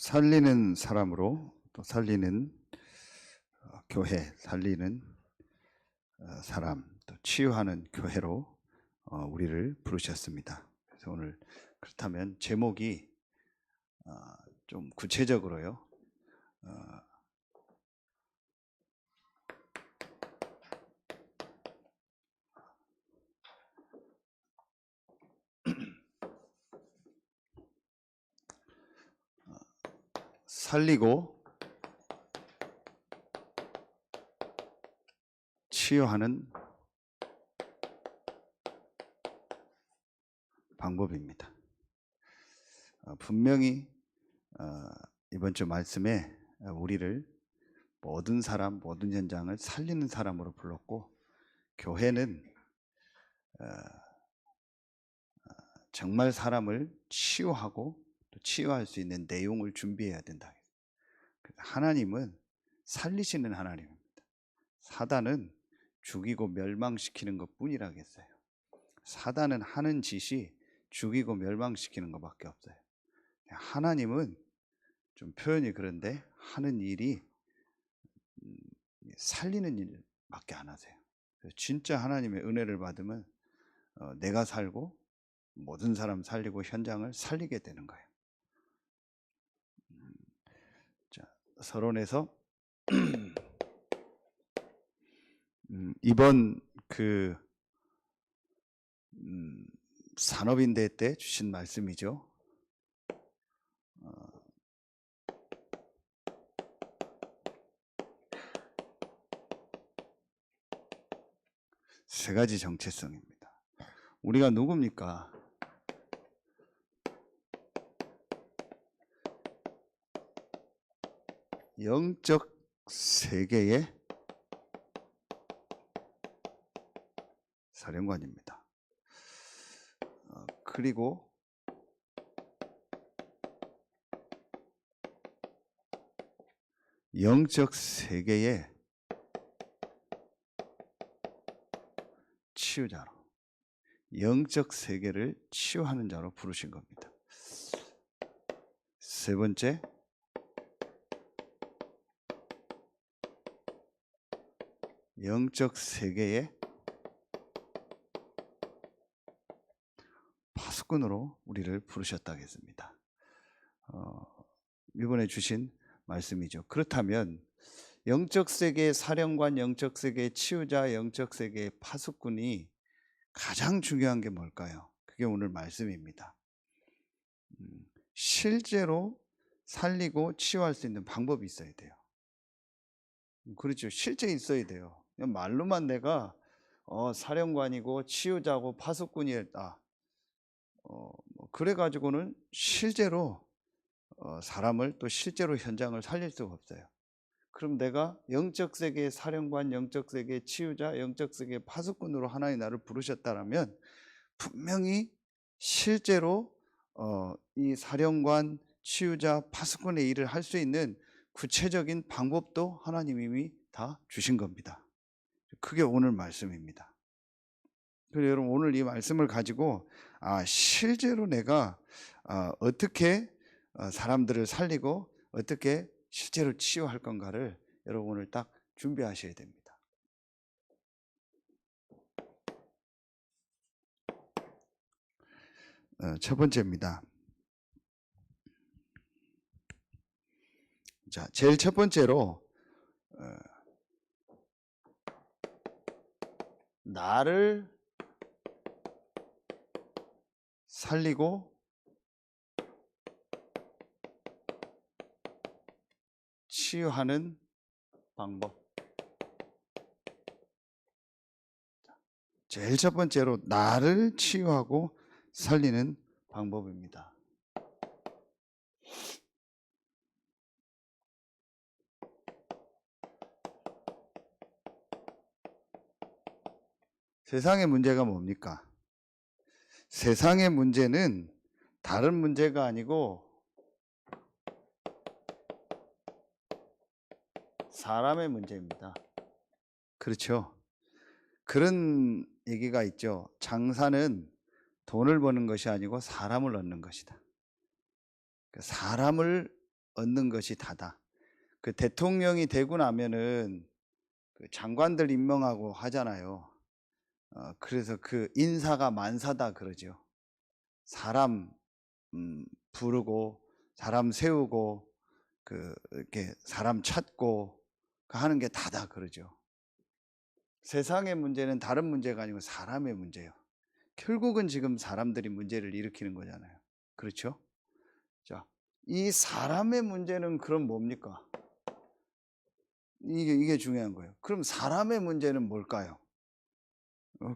살리는 사람으로 또 살리는 교회, 살리는 사람, 또 치유하는 교회로 우리를 부르셨습니다. 그래서 오늘 그렇다면 제목이 좀 구체적으로요. 살리고 치유하는 방법입니다. 분명히 이번 주 말씀에 우리를 모든 사람, 모든 현장을 살리는 사람으로 불렀고, 교회는 정말 사람을 치유하고 또 치유할 수 있는 내용을 준비해야 된다. 하나님은 살리시는 하나님입니다. 사단은 죽이고 멸망시키는 것뿐이라 했어요. 사단은 하는 짓이 죽이고 멸망시키는 것밖에 없어요. 하나님은 좀 표현이 그런데 하는 일이 살리는 일밖에 안 하세요. 진짜 하나님의 은혜를 받으면 내가 살고 모든 사람 살리고 현장을 살리게 되는 거예요. 자, 서론에서 이번 산업인대 때 주신 말씀이죠. 세 가지 정체성입니다. 우리가 누굽니까? 영적 세계의 사령관입니다. 그리고 영적 세계의 치유자로, 영적 세계를 치유하는 자로 부르신 겁니다. 세 번째, 영적 세계의 파수꾼으로 우리를 부르셨다고 했습니다. 이번에 주신 말씀이죠. 그렇다면 영적 세계의 사령관, 영적 세계의 치유자, 영적 세계의 파수꾼이 가장 중요한 게 뭘까요? 그게 오늘 말씀입니다. 실제로 살리고 치유할 수 있는 방법이 있어야 돼요. 그렇죠. 실제 있어야 돼요. 그냥 말로만 내가 사령관이고 치유자고 파수꾼이다. 그래가지고는 실제로 사람을 또 실제로 현장을 살릴 수가 없어요. 그럼 내가 영적 세계의 사령관, 영적 세계의 치유자, 영적 세계의 파수꾼으로 하나님 나를 부르셨다라면 분명히 실제로 이 사령관, 치유자, 파수꾼의 일을 할 수 있는 구체적인 방법도 하나님 이미 다 주신 겁니다. 그게 오늘 말씀입니다. 그래서 여러분 오늘 이 말씀을 가지고 실제로 내가 어떻게 사람들을 살리고 어떻게 실제로 치유할 건가를 여러분 오늘 딱 준비하셔야 됩니다. 첫 번째입니다. 자, 제일 첫 번째로 나를 살리고 치유하는 방법. 제일 첫 번째로 나를 치유하고 살리는 방법입니다. 세상의 문제가 뭡니까? 세상의 문제는 다른 문제가 아니고 사람의 문제입니다. 그렇죠? 그런 얘기가 있죠. 장사는 돈을 버는 것이 아니고 사람을 얻는 것이다. 사람을 얻는 것이 다다. 그 대통령이 되고 나면은 그 장관들 임명하고 하잖아요. 그래서 그 인사가 만사다 그러죠. 사람 부르고 사람 세우고 그 이렇게 사람 찾고 그 하는 게 다다 그러죠. 세상의 문제는 다른 문제가 아니고 사람의 문제예요. 결국은 지금 사람들이 문제를 일으키는 거잖아요. 그렇죠? 자, 이 사람의 문제는 그럼 뭡니까? 이게 중요한 거예요. 그럼 사람의 문제는 뭘까요?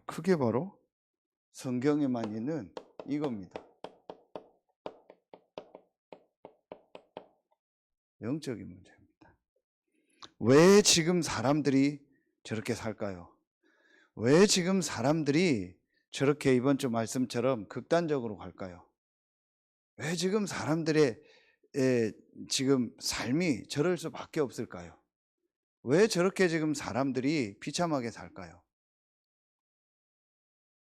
그게 바로 성경에만 있는 이겁니다. 영적인 문제입니다. 왜 지금 사람들이 저렇게 살까요? 왜 지금 사람들이 저렇게 이번 주 말씀처럼 극단적으로 갈까요? 왜 지금 사람들의 지금 삶이 저럴 수밖에 없을까요? 왜 저렇게 지금 사람들이 비참하게 살까요?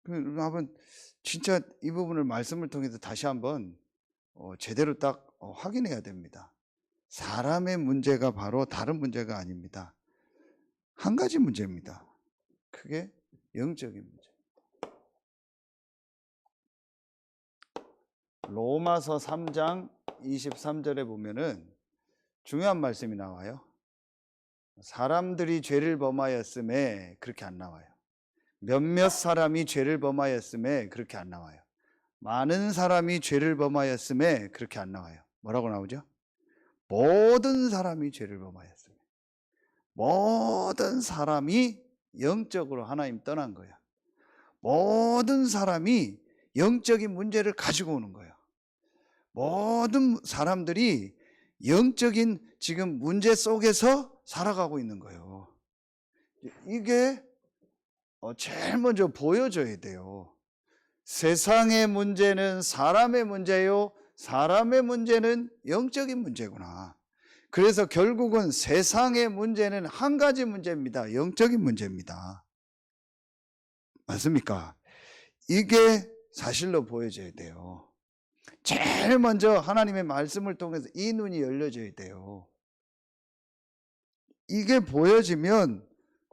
한번 진짜 이 부분을 말씀을 통해서 다시 한번 제대로 딱 확인해야 됩니다. 사람의 문제가 바로 다른 문제가 아닙니다. 한 가지 문제입니다. 그게 영적인 문제. 로마서 3장 23절에 보면은 중요한 말씀이 나와요. 사람들이 죄를 범하였음에 그렇게 안 나와요. 몇몇 사람이 죄를 범하였음에 그렇게 안 나와요. 많은 사람이 죄를 범하였음에 그렇게 안 나와요. 뭐라고 나오죠? 모든 사람이 죄를 범하였음에. 모든 사람이 영적으로 하나님 떠난 거야. 모든 사람이 영적인 문제를 가지고 오는 거예요. 모든 사람들이 영적인 지금 문제 속에서 살아가고 있는 거예요. 이게 제일 먼저 보여줘야 돼요. 세상의 문제는 사람의 문제요, 사람의 문제는 영적인 문제구나. 그래서 결국은 세상의 문제는 한 가지 문제입니다. 영적인 문제입니다. 맞습니까? 이게 사실로 보여져야 돼요. 제일 먼저 하나님의 말씀을 통해서 이 눈이 열려져야 돼요. 이게 보여지면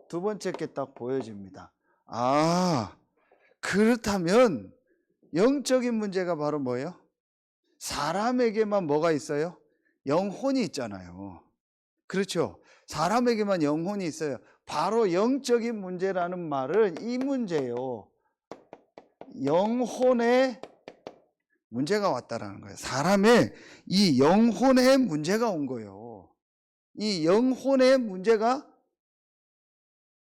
두 번째 게 딱 보여집니다. 아, 그렇다면 영적인 문제가 바로 뭐예요? 사람에게만 뭐가 있어요? 영혼이 있잖아요. 그렇죠? 사람에게만 영혼이 있어요. 바로 영적인 문제라는 말은 이 문제예요. 영혼의 문제가 왔다라는 거예요. 사람의 이 영혼의 문제가 온 거예요. 이 영혼의 문제가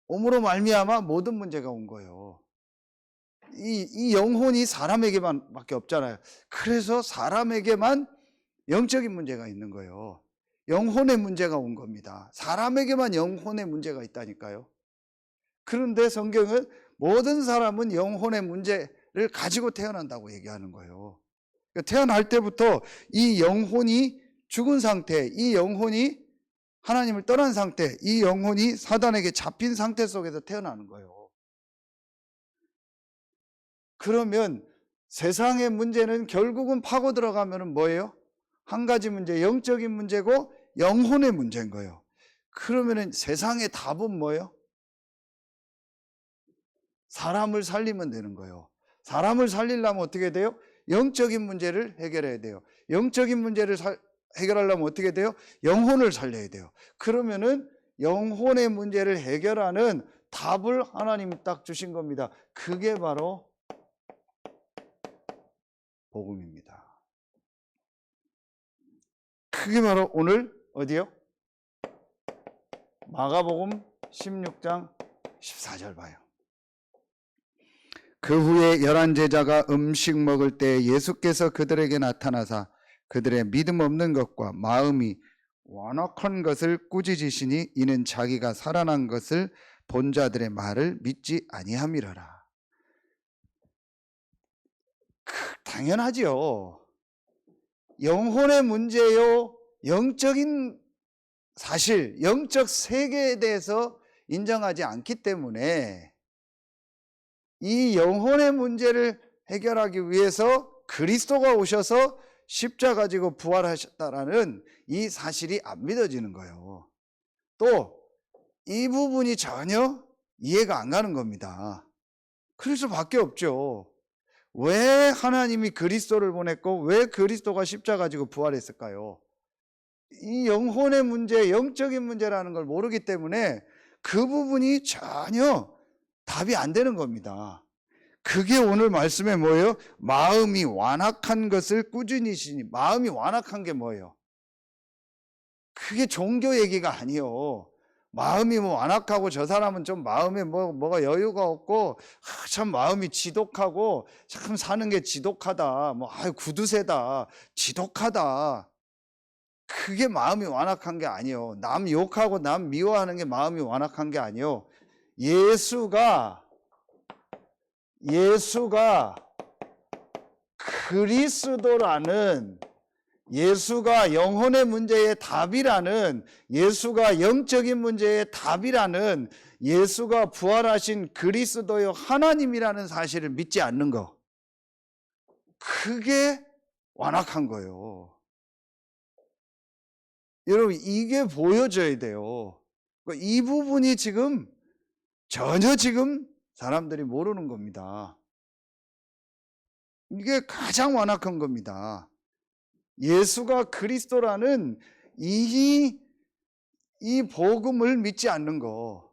옴으로 말미암아 모든 문제가 온 거예요. 이 영혼이 사람에게만 밖에 없잖아요. 그래서 사람에게만 영적인 문제가 있는 거예요. 영혼의 문제가 온 겁니다. 사람에게만 영혼의 문제가 있다니까요. 그런데 성경은 모든 사람은 영혼의 문제를 가지고 태어난다고 얘기하는 거예요. 태어날 때부터 이 영혼이 죽은 상태, 이 영혼이 하나님을 떠난 상태, 이 영혼이 사단에게 잡힌 상태 속에서 태어나는 거예요. 그러면 세상의 문제는 결국은 파고 들어가면 뭐예요? 한 가지 문제, 영적인 문제고 영혼의 문제인 거예요. 그러면 세상의 답은 뭐예요? 사람을 살리면 되는 거예요. 사람을 살리려면 어떻게 돼요? 영적인 문제를 해결해야 돼요. 영적인 문제를 해결하려면 어떻게 돼요? 영혼을 살려야 돼요. 그러면은 영혼의 문제를 해결하는 답을 하나님이 딱 주신 겁니다. 그게 바로 복음입니다. 그게 바로 오늘 어디요? 마가복음 16장 14절 봐요. 그 후에 11 제자가 음식 먹을 때 예수께서 그들에게 나타나사 그들의 믿음 없는 것과 마음이 완악한 것을 꾸짖으시니 이는 자기가 살아난 것을 본 자들의 말을 믿지 아니함이라라. 당연하지요. 영혼의 문제요, 영적인 사실, 영적 세계에 대해서 인정하지 않기 때문에 이 영혼의 문제를 해결하기 위해서 그리스도가 오셔서 십자가 지고 부활하셨다라는 이 사실이 안 믿어지는 거예요. 또 이 부분이 전혀 이해가 안 가는 겁니다. 그럴 수밖에 없죠. 왜 하나님이 그리스도를 보냈고 왜 그리스도가 십자가 지고 부활했을까요? 이 영혼의 문제, 영적인 문제라는 걸 모르기 때문에 그 부분이 전혀 답이 안 되는 겁니다. 그게 오늘 말씀에 뭐예요? 마음이 완악한 것을 꾸준히 시니. 마음이 완악한 게 뭐예요? 그게 종교 얘기가 아니요. 마음이 뭐 완악하고 저 사람은 좀 마음에 뭐가 여유가 없고 참 마음이 지독하고 참 사는 게 지독하다. 뭐 구두쇠다. 지독하다. 그게 마음이 완악한 게 아니요. 남 욕하고 남 미워하는 게 마음이 완악한 게 아니요. 예수가 그리스도라는, 예수가 영혼의 문제의 답이라는, 예수가 영적인 문제의 답이라는, 예수가 부활하신 그리스도요 하나님이라는 사실을 믿지 않는 거, 그게 완악한 거예요. 여러분, 이게 보여져야 돼요. 이 부분이 전혀 사람들이 모르는 겁니다. 이게 가장 완악한 겁니다. 예수가 그리스도라는 이 복음을 믿지 않는 거.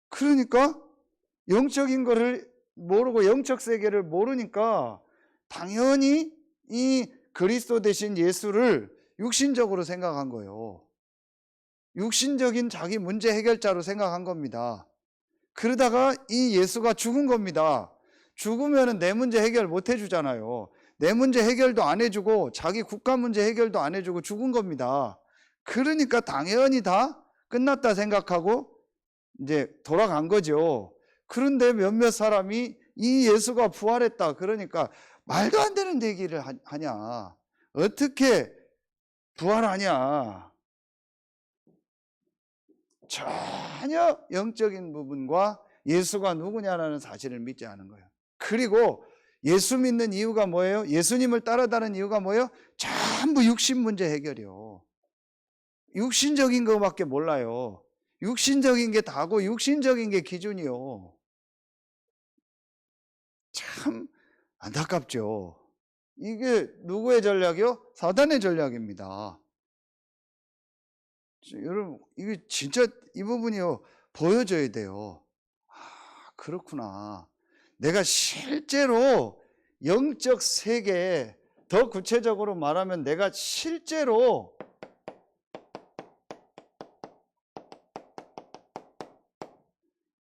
그러니까 영적인 거를 모르고 영적 세계를 모르니까 당연히 이 그리스도 대신 예수를 육신적으로 생각한 거예요. 육신적인 자기 문제 해결자로 생각한 겁니다. 그러다가 이 예수가 죽은 겁니다. 죽으면 내 문제 해결 못 해주잖아요. 내 문제 해결도 안 해주고 자기 국가 문제 해결도 안 해주고 죽은 겁니다. 그러니까 당연히 다 끝났다 생각하고 이제 돌아간 거죠. 그런데 몇몇 사람이 이 예수가 부활했다 그러니까 말도 안 되는 얘기를 하냐. 어떻게 부활하냐. 전혀 영적인 부분과 예수가 누구냐라는 사실을 믿지 않은 거예요. 그리고 예수 믿는 이유가 뭐예요? 예수님을 따라다니는 이유가 뭐예요? 전부 육신 문제 해결이요. 육신적인 것밖에 몰라요. 육신적인 게 다고 육신적인 게 기준이요. 참 안타깝죠. 이게 누구의 전략이요? 사단의 전략입니다. 여러분, 이게 진짜 이 부분이요 보여져야 돼요. 그렇구나. 내가 실제로 영적 세계, 더 구체적으로 말하면 내가 실제로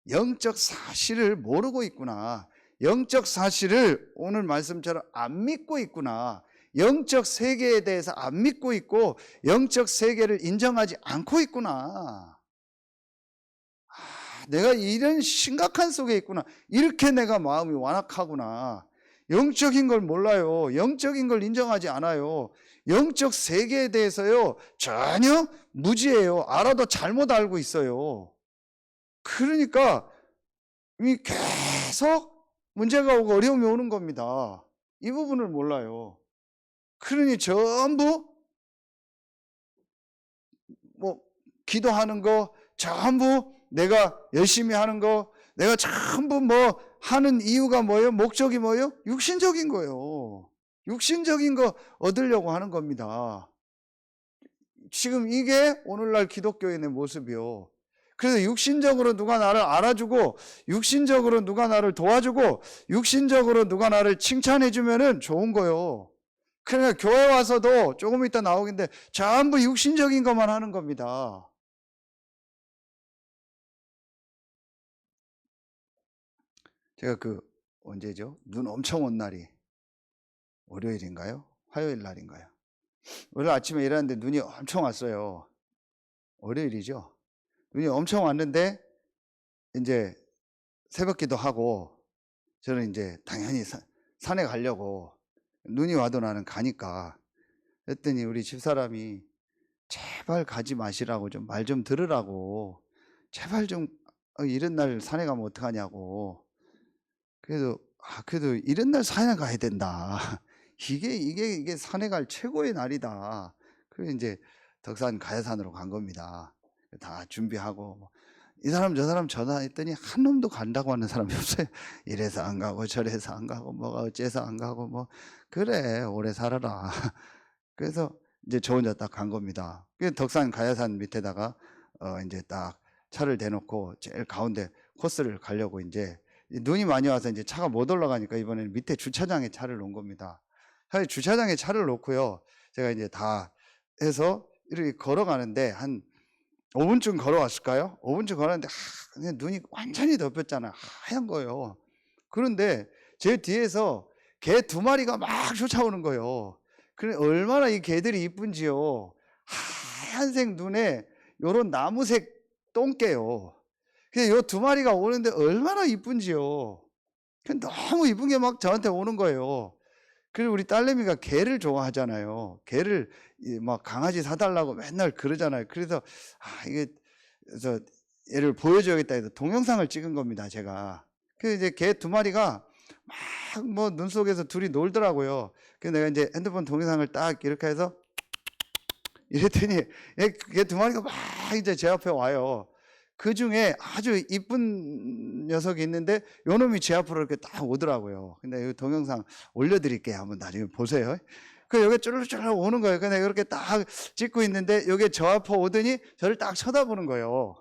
영적 사실을 모르고 있구나. 영적 사실을 오늘 말씀처럼 안 믿고 있구나. 영적 세계에 대해서 안 믿고 있고 영적 세계를 인정하지 않고 있구나. 내가 이런 심각한 속에 있구나. 이렇게 내가 마음이 완악하구나. 영적인 걸 몰라요. 영적인 걸 인정하지 않아요. 영적 세계에 대해서요 전혀 무지해요. 알아도 잘못 알고 있어요. 그러니까 계속 문제가 오고 어려움이 오는 겁니다. 이 부분을 몰라요. 그러니 전부 기도하는 거, 전부 내가 열심히 하는 거, 내가 전부 하는 이유가 뭐예요? 목적이 뭐예요? 육신적인 거예요. 육신적인 거 얻으려고 하는 겁니다. 지금 이게 오늘날 기독교인의 모습이요. 그래서 육신적으로 누가 나를 알아주고, 육신적으로 누가 나를 도와주고, 육신적으로 누가 나를 칭찬해주면은 좋은 거요. 그러니까 교회 와서도 조금 이따 나오겠는데 전부 육신적인 것만 하는 겁니다. 제가 언제죠? 눈 엄청 온 날이 월요일인가요? 화요일 날인가요? 오늘 아침에 일하는데 눈이 엄청 왔어요. 월요일이죠. 눈이 엄청 왔는데 이제 새벽기도 하고 저는 이제 당연히 산에 가려고 눈이 와도 나는 가니까 그랬더니 우리 집사람이 제발 가지 마시라고 좀 말 좀 들으라고 제발 좀 이런 날 산에 가면 어떡하냐고 그래도 이런 날 산에 가야 된다 이게 산에 갈 최고의 날이다. 그래서 이제 덕산 가야산으로 간 겁니다. 다 준비하고 뭐 이 사람 저 사람 전화했더니 한 놈도 간다고 하는 사람이 없어요. 이래서 안 가고 저래서 안 가고 뭐가 어째서 안 가고 뭐 그래 오래 살아라. 그래서 이제 저 혼자 딱 간 겁니다. 그 덕산 가야산 밑에다가 이제 딱 차를 대놓고 제일 가운데 코스를 가려고 이제 눈이 많이 와서 이제 차가 못 올라가니까 이번에는 밑에 주차장에 차를 놓은 겁니다. 사실 주차장에 차를 놓고요. 제가 이제 다 해서 이렇게 걸어가는데 한 5분쯤 걸어왔을까요? 5분쯤 걸었는데 그냥 눈이 완전히 덮였잖아요. 하얀 거예요. 그런데 제 뒤에서 개 2마리가 막 쫓아오는 거예요. 그래 얼마나 이 개들이 이쁜지요. 하얀색 눈에 요런 나무색 똥개요. 그냥 요 2마리가 오는데 얼마나 이쁜지요. 너무 이쁜 게 막 저한테 오는 거예요. 그리고 우리 딸내미가 개를 좋아하잖아요. 개를 막 강아지 사달라고 맨날 그러잖아요. 그래서 이게 그래서 얘를 보여줘야겠다 해서 동영상을 찍은 겁니다. 제가. 그 이제 개 2마리가 막 뭐 눈 속에서 둘이 놀더라고요. 그래서 내가 이제 핸드폰 동영상을 딱 이렇게 해서 이랬더니 개 2마리가 막 이제 제 앞에 와요. 그 중에 아주 이쁜 녀석이 있는데 요 놈이 제 앞으로 이렇게 딱 오더라고요. 근데 이 동영상 올려드릴게요. 한번 나중에 보세요. 그 여기 쭈르쭈르 오는 거예요. 근데 이렇게 딱 찍고 있는데 여기 저 앞에 오더니 저를 딱 쳐다보는 거예요.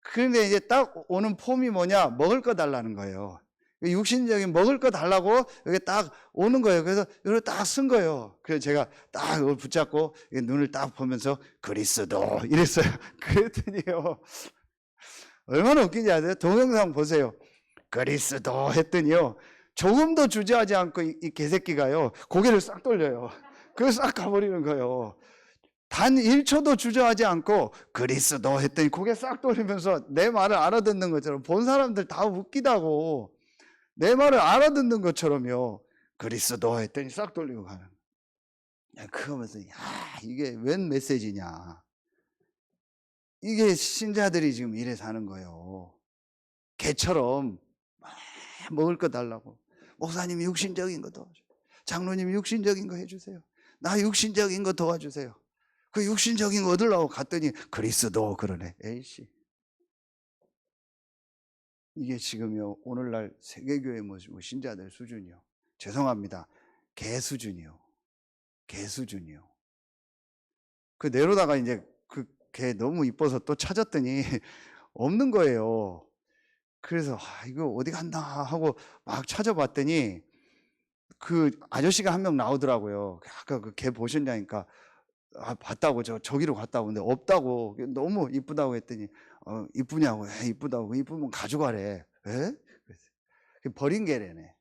그런데 이제 딱 오는 폼이 뭐냐? 먹을 거 달라는 거예요. 육신적인 먹을 거 달라고 여기 딱 오는 거예요. 그래서 이걸 딱 쓴 거예요. 그래서 제가 딱 이걸 붙잡고 눈을 딱 보면서 그리스도 이랬어요. 그랬더니요. 얼마나 웃긴지 아세요? 동영상 보세요. 그리스도 했더니요. 조금도 주저하지 않고 이 개새끼가요. 고개를 싹 돌려요. 그래서 싹 가버리는 거예요. 단 1초도 주저하지 않고 그리스도 했더니 고개 싹 돌리면서 내 말을 알아듣는 것처럼 본 사람들 다 웃기다고 내 말을 알아듣는 것처럼요. 그리스도 했더니 싹 돌리고 가는 거예요. 그러면서 이게 웬 메시지냐. 이게 신자들이 지금 이래 사는 거예요. 개처럼 먹을 거 달라고. 목사님 육신적인 거 도와주세요. 장로님 육신적인 거 해주세요. 나 육신적인 거 도와주세요. 그 육신적인 거 얻으려고 갔더니 그리스도 그러네. 에이씨. 이게 지금요 오늘날 세계교회 신자들 수준이요. 죄송합니다. 개 수준이요. 개 수준이요. 그 내려다가 이제 그 개 너무 이뻐서 또 찾았더니 없는 거예요. 그래서 이거 어디 갔나 하고 막 찾아봤더니 그 아저씨가 한 명 나오더라고요. 아까 그 개 보셨냐니까 봤다고 저기로 갔다고 근데 없다고 너무 이쁘다고 했더니 이쁘냐고 이쁘다고 이쁘면 가져가래. 에? 버린 개래네.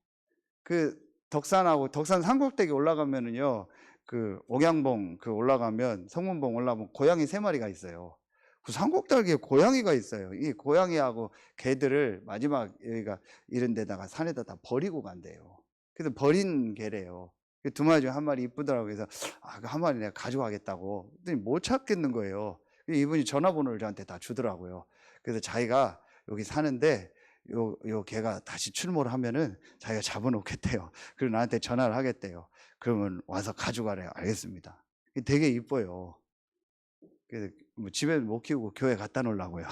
그 덕산하고 덕산 산꼭대기 올라가면은요 그 옥양봉 그 올라가면 성문봉 올라가면 고양이 3마리가 있어요. 그 산꼭대기에 고양이가 있어요. 이 고양이하고 개들을 마지막 여기가 이런 데다가 산에다 다 버리고 간대요. 그래서 버린 개래요. 2마리 중에 1마리 이쁘더라고요. 그래서 그 1마리 내가 가져가겠다고 그랬더니 못 찾겠는 거예요. 이분이 전화번호를 저한테 다 주더라고요. 그래서 자기가 여기 사는데 요 개가 다시 출몰을 하면은 자기가 잡아놓겠대요. 그리고 나한테 전화를 하겠대요. 그러면 와서 가져가래요. 알겠습니다. 되게 이뻐요. 그래서 뭐 집에 못 키우고 교회 갖다 놓으려고요.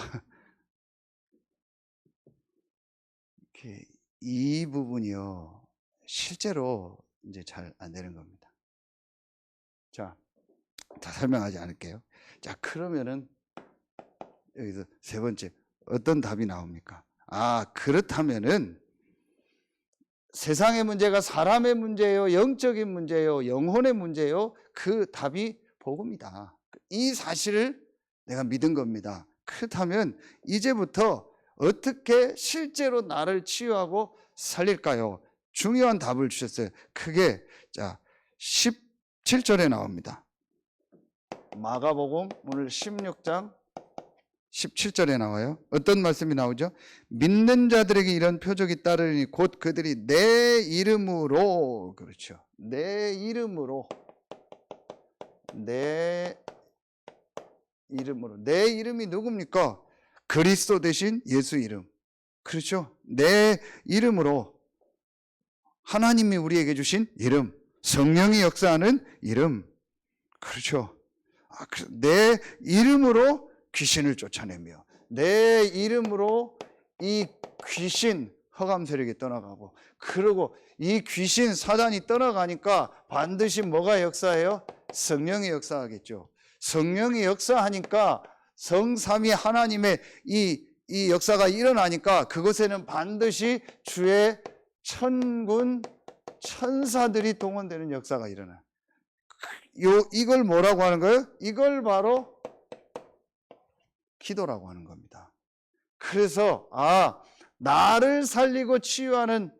이 부분이요. 실제로 이제 잘 안 되는 겁니다. 자, 다 설명하지 않을게요. 자, 그러면은 여기서 3번째 어떤 답이 나옵니까? 그렇다면은 세상의 문제가 사람의 문제예요, 영적인 문제예요, 영혼의 문제예요. 그 답이 복음이다. 이 사실을 내가 믿은 겁니다. 그렇다면 이제부터 어떻게 실제로 나를 치유하고 살릴까요? 중요한 답을 주셨어요. 그게 자 17절에 나옵니다. 마가복음 오늘 16장 17절에 나와요. 어떤 말씀이 나오죠? 믿는 자들에게 이런 표적이 따르니 곧 그들이 내 이름으로, 그렇죠, 내 이름으로, 내 이름이 누굽니까? 그리스도 대신 예수 이름. 그렇죠? 내 이름으로, 하나님이 우리에게 주신 이름, 성령이 역사하는 이름. 그렇죠. 내 이름으로 귀신을 쫓아내며 내 이름으로 이 귀신 흑암 세력이 떠나가고, 그리고 이 귀신 사단이 떠나가니까 반드시 뭐가 역사해요? 성령이 역사하겠죠. 성령이 역사하니까 성삼위 하나님의 이 역사가 일어나니까 그것에는 반드시 주의 천군 천사들이 동원되는 역사가 일어나. 이걸 뭐라고 하는 거예요? 이걸 바로 기도라고 하는 겁니다. 그래서 나를 살리고 치유하는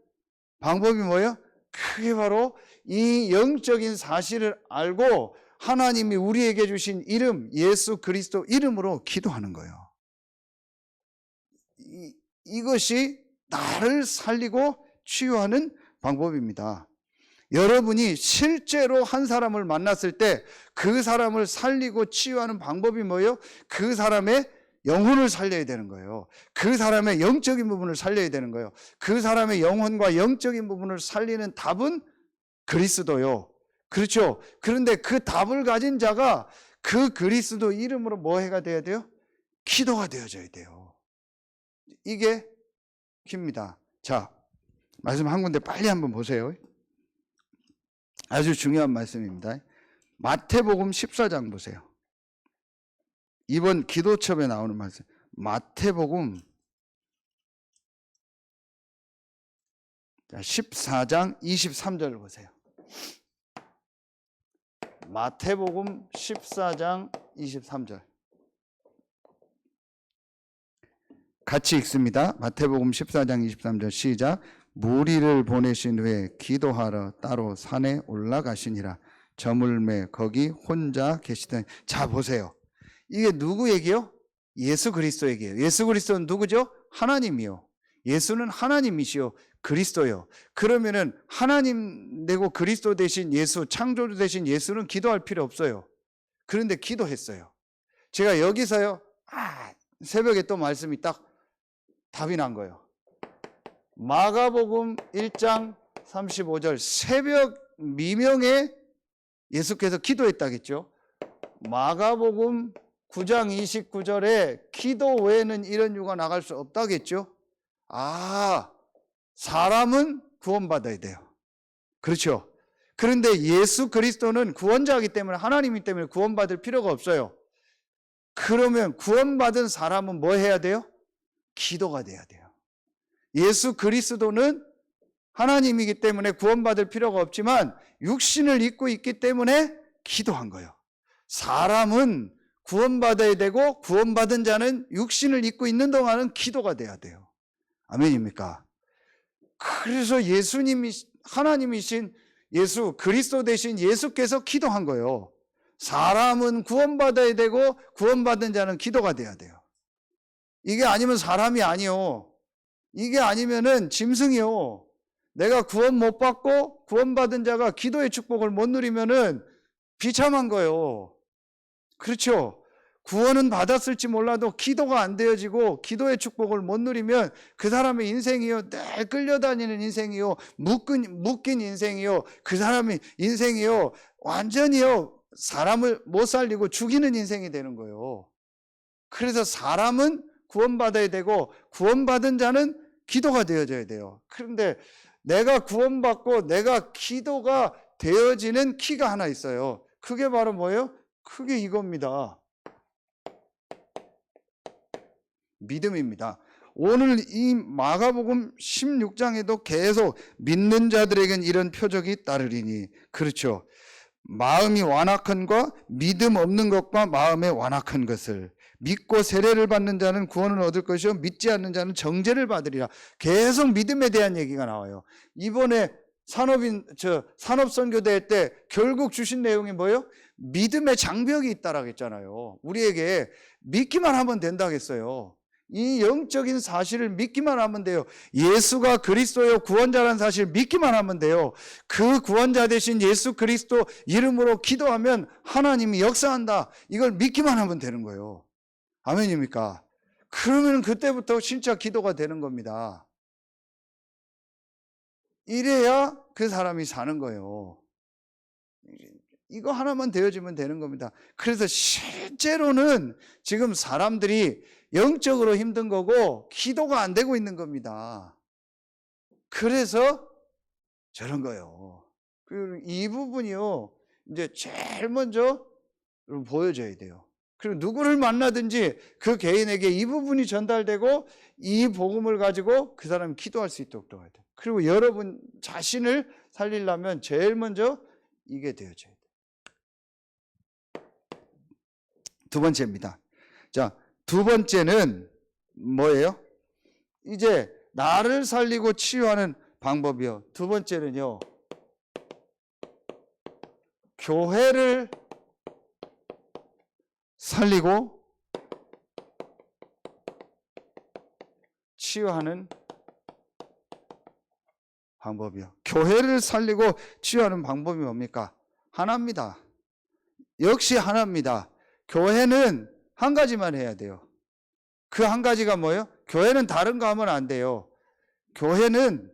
방법이 뭐예요? 그게 바로 이 영적인 사실을 알고 하나님이 우리에게 주신 이름, 예수 그리스도 이름으로 기도하는 거예요. 이것이 나를 살리고 치유하는 방법입니다. 여러분이 실제로 한 사람을 만났을 때 그 사람을 살리고 치유하는 방법이 뭐예요? 그 사람의 영혼을 살려야 되는 거예요. 그 사람의 영적인 부분을 살려야 되는 거예요. 그 사람의 영혼과 영적인 부분을 살리는 답은 그리스도요. 그렇죠? 그런데 그 답을 가진 자가 그 그리스도 이름으로 뭐 해가 돼야 돼요? 기도가 되어져야 돼요. 이게 킵니다. 자, 말씀 한 군데 빨리 한번 보세요. 아주 중요한 말씀입니다. 마태복음 14장 보세요. 이번 기도첩에 나오는 말씀. 마태복음 14장 23절 보세요. 마태복음 14장 23절. 같이 읽습니다. 마태복음 14장 23절 시작. 무리를 보내신 후에 기도하러 따로 산에 올라가시니라. 저물매 거기 혼자 계시더니. 자, 보세요. 이게 누구 얘기요? 예수 그리스도 얘기예요. 예수 그리스도는 누구죠? 하나님이요. 예수는 하나님이시요. 그리스도요. 그러면은 하나님 되고 그리스도 되신 예수, 창조주 되신 예수는 기도할 필요 없어요. 그런데 기도했어요. 제가 여기서요, 새벽에 또 말씀이 딱 답이 난 거예요. 마가복음 1장 35절 새벽 미명에 예수께서 기도했다겠죠. 마가복음 9장 29절에 기도 외에는 이런 유가 나갈 수 없다겠죠. 사람은 구원받아야 돼요. 그렇죠. 그런데 예수 그리스도는 구원자이기 때문에, 하나님이기 때문에 구원받을 필요가 없어요. 그러면 구원받은 사람은 뭐 해야 돼요? 기도가 돼야 돼요. 예수 그리스도는 하나님이기 때문에 구원받을 필요가 없지만 육신을 입고 있기 때문에 기도한 거예요. 사람은 구원받아야 되고 구원받은 자는 육신을 입고 있는 동안은 기도가 돼야 돼요. 아멘입니까? 그래서 예수님이 하나님이신 예수 그리스도 되신 예수께서 기도한 거예요. 사람은 구원받아야 되고 구원받은 자는 기도가 돼야 돼요. 이게 아니면 사람이 아니요. 이게 아니면은 짐승이요. 내가 구원 못 받고 구원받은 자가 기도의 축복을 못 누리면은 비참한 거예요. 그렇죠? 구원은 받았을지 몰라도 기도가 안 되어지고 기도의 축복을 못 누리면 그 사람의 인생이요, 늘 끌려다니는 인생이요, 묶인 인생이요, 그 사람의 인생이요, 완전히요 사람을 못 살리고 죽이는 인생이 되는 거예요. 그래서 사람은 구원받아야 되고 구원받은 자는 기도가 되어져야 돼요. 그런데 내가 구원받고 내가 기도가 되어지는 키가 하나 있어요. 그게 바로 뭐예요? 그게 이겁니다. 믿음입니다. 오늘 이 마가복음 16장에도 계속 믿는 자들에겐 이런 표적이 따르리니. 그렇죠. 마음이 완악한과 믿음 없는 것과 마음의 완악한 것을 믿고 세례를 받는 자는 구원을 얻을 것이요 믿지 않는 자는 정죄를 받으리라. 계속 믿음에 대한 얘기가 나와요. 이번에 산업선교대회 때 결국 주신 내용이 뭐예요? 믿음의 장벽이 있다라고 했잖아요. 우리에게 믿기만 하면 된다고 했어요. 이 영적인 사실을 믿기만 하면 돼요. 예수가 그리스도요 구원자라는 사실을 믿기만 하면 돼요. 그 구원자 되신 예수 그리스도 이름으로 기도하면 하나님이 역사한다. 이걸 믿기만 하면 되는 거예요. 아멘입니까? 그러면 그때부터 진짜 기도가 되는 겁니다. 이래야 그 사람이 사는 거예요. 이거 하나만 되어지면 되는 겁니다. 그래서 실제로는 지금 사람들이 영적으로 힘든 거고 기도가 안 되고 있는 겁니다. 그래서 저런 거예요. 이 부분이요, 이제 제일 먼저 보여줘야 돼요. 그리고 누구를 만나든지 그 개인에게 이 부분이 전달되고 이 복음을 가지고 그 사람이 기도할 수 있도록 도와야 돼요. 그리고 여러분 자신을 살리려면 제일 먼저 이게 되어져야 돼요. 두 번째입니다. 자, 두 번째는 뭐예요? 이제 나를 살리고 치유하는 방법이요. 두 번째는요, 교회를 살리고 치유하는 방법이요. 교회를 살리고 치유하는 방법이 뭡니까? 하나입니다. 역시 하나입니다. 교회는 한 가지만 해야 돼요. 그 한 가지가 뭐예요? 교회는 다른 거 하면 안 돼요. 교회는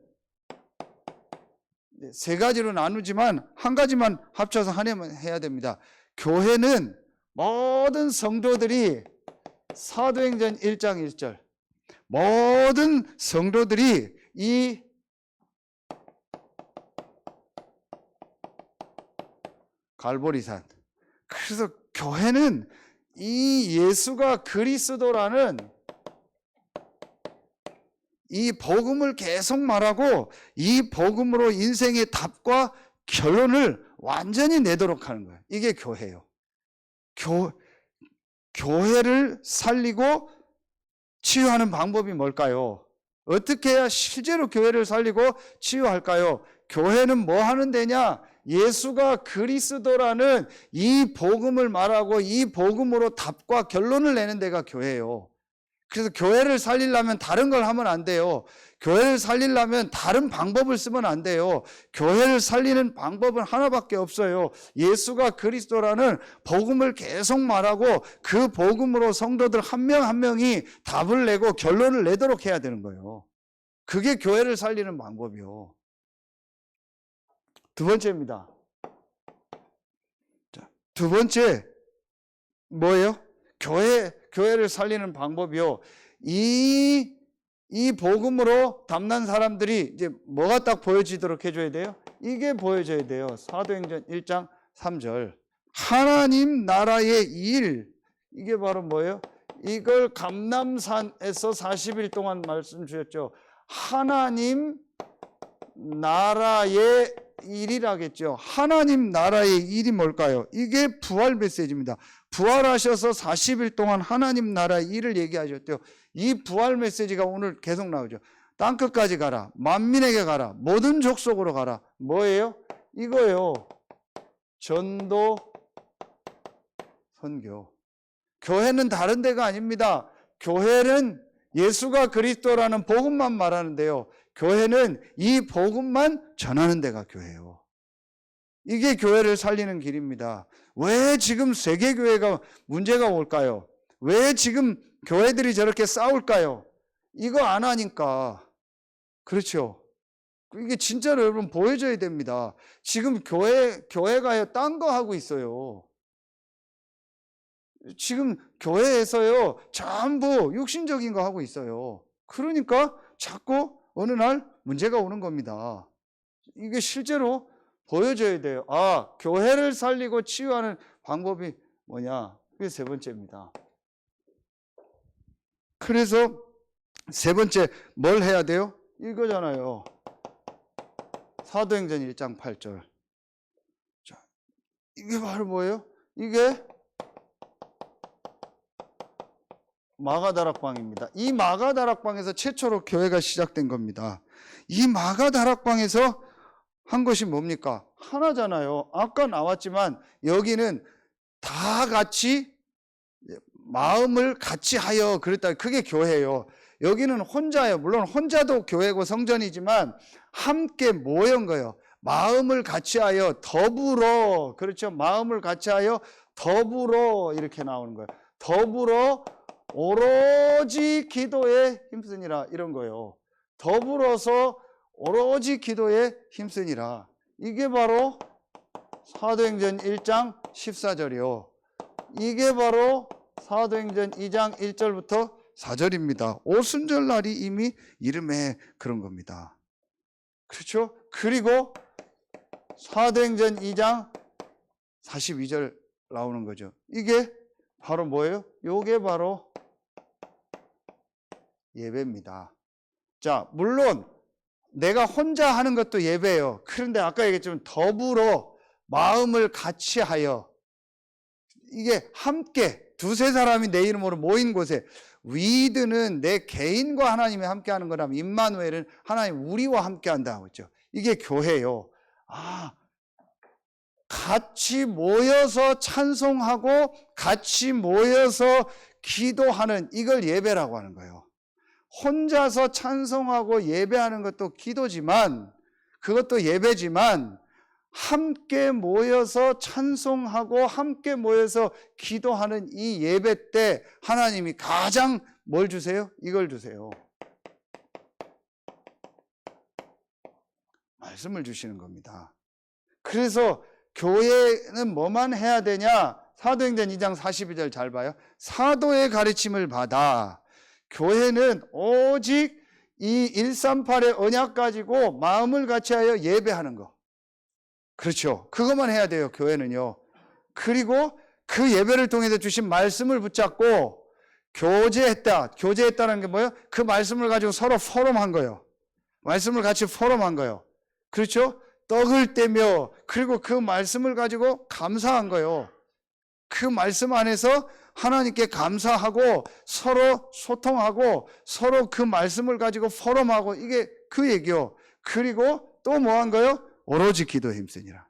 세 가지로 나누지만 한 가지만 합쳐서 하나만 해야 됩니다. 교회는 모든 성도들이 사도행전 1장 1절 모든 성도들이 이 갈보리산, 그래서 교회는 이 예수가 그리스도라는 이 복음을 계속 말하고 이 복음으로 인생의 답과 결론을 완전히 내도록 하는 거예요. 이게 교회예요. 교회를 살리고 치유하는 방법이 뭘까요? 어떻게 해야 실제로 교회를 살리고 치유할까요? 교회는 뭐 하는 데냐? 예수가 그리스도라는 이 복음을 말하고 이 복음으로 답과 결론을 내는 데가 교회예요. 그래서 교회를 살리려면 다른 걸 하면 안 돼요. 교회를 살리려면 다른 방법을 쓰면 안 돼요. 교회를 살리는 방법은 하나밖에 없어요. 예수가 그리스도라는 복음을 계속 말하고 그 복음으로 성도들 한 명 한 명이 답을 내고 결론을 내도록 해야 되는 거예요. 그게 교회를 살리는 방법이요. 두 번째입니다. 자, 두 번째 뭐예요? 교회를 살리는 방법이요. 이 복음으로 담난 사람들이 이제 뭐가 딱 보여지도록 해줘야 돼요? 이게 보여져야 돼요. 사도행전 1장 3절. 하나님 나라의 일. 이게 바로 뭐예요? 이걸 감람산에서 40일 동안 말씀 주셨죠. 하나님 나라의 일이라겠죠. 하나님 나라의 일이 뭘까요? 이게 부활 메시지입니다. 부활하셔서 40일 동안 하나님 나라의 일을 얘기하셨대요. 이 부활 메시지가 오늘 계속 나오죠. 땅끝까지 가라. 만민에게 가라. 모든 족속으로 가라. 뭐예요? 이거예요. 전도, 선교. 교회는 다른 데가 아닙니다. 교회는 예수가 그리스도라는 복음만 말하는데요. 교회는 이 복음만 전하는 데가 교회예요. 이게 교회를 살리는 길입니다. 왜 지금 세계교회가 문제가 올까요? 왜 지금 교회들이 저렇게 싸울까요? 이거 안 하니까. 그렇죠. 이게 진짜로 여러분 보여줘야 됩니다. 지금 교회가요, 딴 거 하고 있어요. 지금 교회에서요, 전부 육신적인 거 하고 있어요. 그러니까 자꾸 어느 날 문제가 오는 겁니다. 이게 실제로 보여줘야 돼요. 아, 교회를 살리고 치유하는 방법이 뭐냐? 그게 세 번째입니다. 그래서 세 번째 뭘 해야 돼요? 이거잖아요. 사도행전 1장 8절. 자, 이게 바로 뭐예요? 이게 마가다락방입니다. 이 마가다락방에서 최초로 교회가 시작된 겁니다. 이 마가다락방에서 한 것이 뭡니까? 하나잖아요. 아까 나왔지만 여기는 다 같이 마음을 같이 하여 그랬다. 그게 교회예요. 여기는 혼자예요. 물론 혼자도 교회고 성전이지만 함께 모인 거예요. 마음을 같이 하여 더불어, 그렇죠? 마음을 같이 하여 더불어 이렇게 나오는 거예요. 더불어 오로지 기도에 힘쓰니라 이런 거예요. 더불어서 오로지 기도에 힘쓰니라. 이게 바로 사도행전 1장 14절이요. 이게 바로 사도행전 2장 1절부터 4절입니다. 오순절 날이 이미 이름에 그런 겁니다. 그렇죠? 그리고 사도행전 2장 42절 나오는 거죠. 이게 바로 뭐예요? 요게 바로 예배입니다. 자, 물론 내가 혼자 하는 것도 예배예요. 그런데 아까 얘기했지만 더불어 마음을 같이 하여, 이게 함께 두세 사람이 내 이름으로 모인 곳에, 위드는 내 개인과 하나님이 함께 하는 거라면 임마누엘은 하나님 우리와 함께 한다고 했죠. 이게 교회예요. 같이 모여서 찬송하고 같이 모여서 기도하는, 이걸 예배라고 하는 거예요. 혼자서 찬송하고 예배하는 것도 기도지만, 그것도 예배지만, 함께 모여서 찬송하고 함께 모여서 기도하는 이 예배 때 하나님이 가장 뭘 주세요? 이걸 주세요. 말씀을 주시는 겁니다. 그래서 교회는 뭐만 해야 되냐? 사도행전 2장 42절 잘 봐요. 사도의 가르침을 받아. 교회는 오직 이 138의 언약 가지고 마음을 같이 하여 예배하는 거. 그렇죠. 그것만 해야 돼요, 교회는요. 그리고 그 예배를 통해서 주신 말씀을 붙잡고 교제했다. 교제했다는 게 뭐예요? 그 말씀을 가지고 서로 포럼한 거예요. 말씀을 같이 포럼한 거예요. 그렇죠? 떡을 떼며, 그리고 그 말씀을 가지고 감사한 거예요. 그 말씀 안에서 하나님께 감사하고 서로 소통하고 서로 그 말씀을 가지고 포럼하고, 이게 그 얘기요. 그리고 또 뭐 한 거예요? 오로지 기도에 힘쓰니라.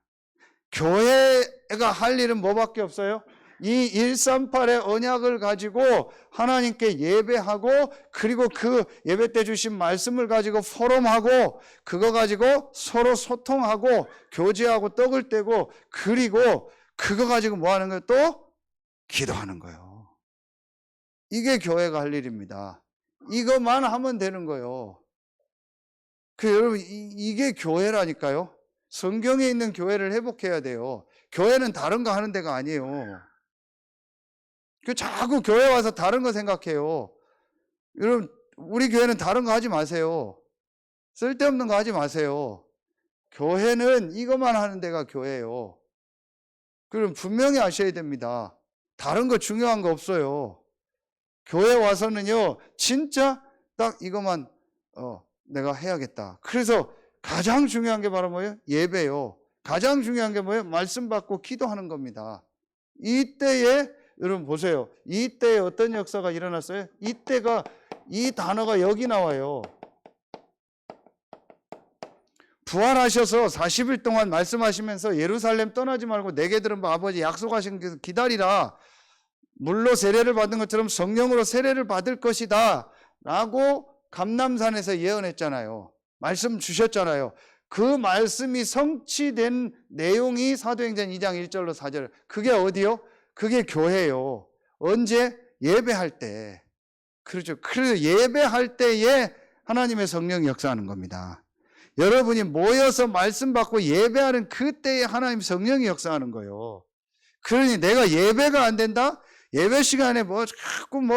교회가 할 일은 뭐밖에 없어요? 이 138의 언약을 가지고 하나님께 예배하고, 그리고 그 예배 때 주신 말씀을 가지고 포럼하고, 그거 가지고 서로 소통하고 교제하고 떡을 떼고, 그리고 그거 가지고 뭐 하는 거예요? 또 기도하는 거예요. 이게 교회가 할 일입니다. 이것만 하면 되는 거예요. 여러분, 이게 교회라니까요. 성경에 있는 교회를 회복해야 돼요. 교회는 다른 거 하는 데가 아니에요. 자꾸 교회 와서 다른 거 생각해요. 여러분, 우리 교회는 다른 거 하지 마세요. 쓸데없는 거 하지 마세요. 교회는 이것만 하는 데가 교회예요. 그럼 분명히 아셔야 됩니다. 다른 거 중요한 거 없어요. 교회 와서는요, 진짜 딱 이것만 내가 해야겠다. 그래서 가장 중요한 게 바로 뭐예요? 예배요. 가장 중요한 게 뭐예요? 말씀 받고 기도하는 겁니다. 이때에 여러분 보세요. 이때에 어떤 역사가 일어났어요? 이때가, 이 단어가 여기 나와요. 부활하셔서 40일 동안 말씀하시면서 예루살렘 떠나지 말고 내게 들은 바 아버지 약속하신 그 기다리라. 물로 세례를 받은 것처럼 성령으로 세례를 받을 것이다 라고 감람산에서 예언했잖아요. 말씀 주셨잖아요. 그 말씀이 성취된 내용이 사도행전 2장 1절로 4절. 그게 어디요? 그게 교회예요. 언제? 예배할 때. 그렇죠. 그래서 예배할 때에 하나님의 성령이 역사하는 겁니다. 여러분이 모여서 말씀 받고 예배하는 그때에 하나님 성령이 역사하는 거예요. 그러니 내가 예배가 안 된다? 예배 시간에 자꾸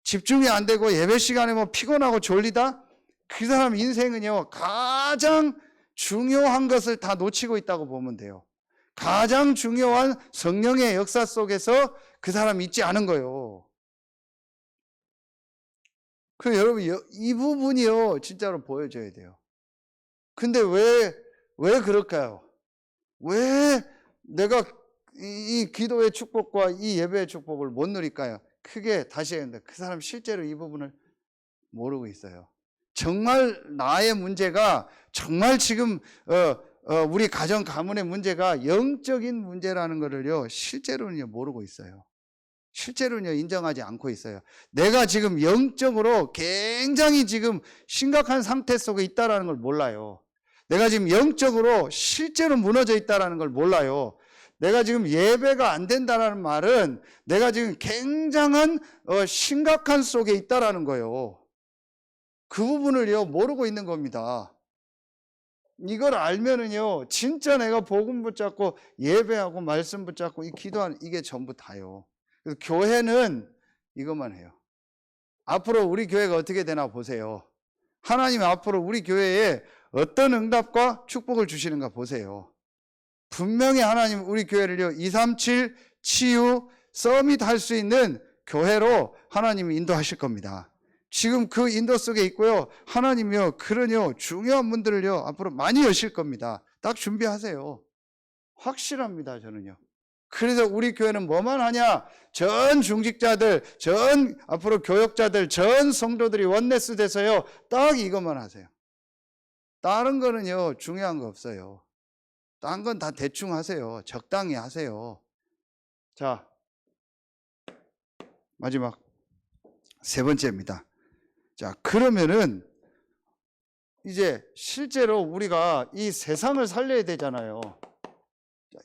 집중이 안 되고 예배 시간에 피곤하고 졸리다? 그 사람 인생은요, 가장 중요한 것을 다 놓치고 있다고 보면 돼요. 가장 중요한 성령의 역사 속에서 그 사람 있지 않은 거예요. 그래서 여러분, 이 부분이요, 진짜로 보여줘야 돼요. 근데 왜 그럴까요? 왜 내가 이 기도의 축복과 이 예배의 축복을 못 누릴까요? 크게 다시 해야 된다. 그 사람 실제로 이 부분을 모르고 있어요. 정말 나의 문제가, 정말 지금 우리 가정 가문의 문제가 영적인 문제라는 것을요, 실제로는요 모르고 있어요. 실제로는요 인정하지 않고 있어요. 내가 지금 영적으로 굉장히 지금 심각한 상태 속에 있다라는 걸 몰라요. 내가 지금 영적으로 실제로 무너져 있다라는 걸 몰라요. 내가 지금 예배가 안 된다라는 말은 내가 지금 굉장한 심각한 속에 있다라는 거예요. 그 부분을요 모르고 있는 겁니다. 이걸 알면은요, 진짜 내가 복음 붙잡고 예배하고 말씀 붙잡고 이 기도하는 이게 전부 다요. 그래서 교회는 이것만 해요. 앞으로 우리 교회가 어떻게 되나 보세요. 하나님 앞으로 우리 교회에 어떤 응답과 축복을 주시는가 보세요. 분명히 하나님 우리 교회를요 237 치유 서밋 할 수 있는 교회로 하나님이 인도하실 겁니다. 지금 그 인도 속에 있고요. 하나님이요 그런요 중요한 분들을요 앞으로 많이 여실 겁니다. 딱 준비하세요. 확실합니다 저는요. 그래서 우리 교회는 뭐만 하냐? 전 중직자들, 전 앞으로 교역자들, 전 성도들이 원네스 돼서요 딱 이것만 하세요. 다른 거는요 중요한 거 없어요. 딴 건 다 대충 하세요. 적당히 하세요. 자, 마지막 세 번째입니다. 자, 그러면은 이제 실제로 우리가 이 세상을 살려야 되잖아요.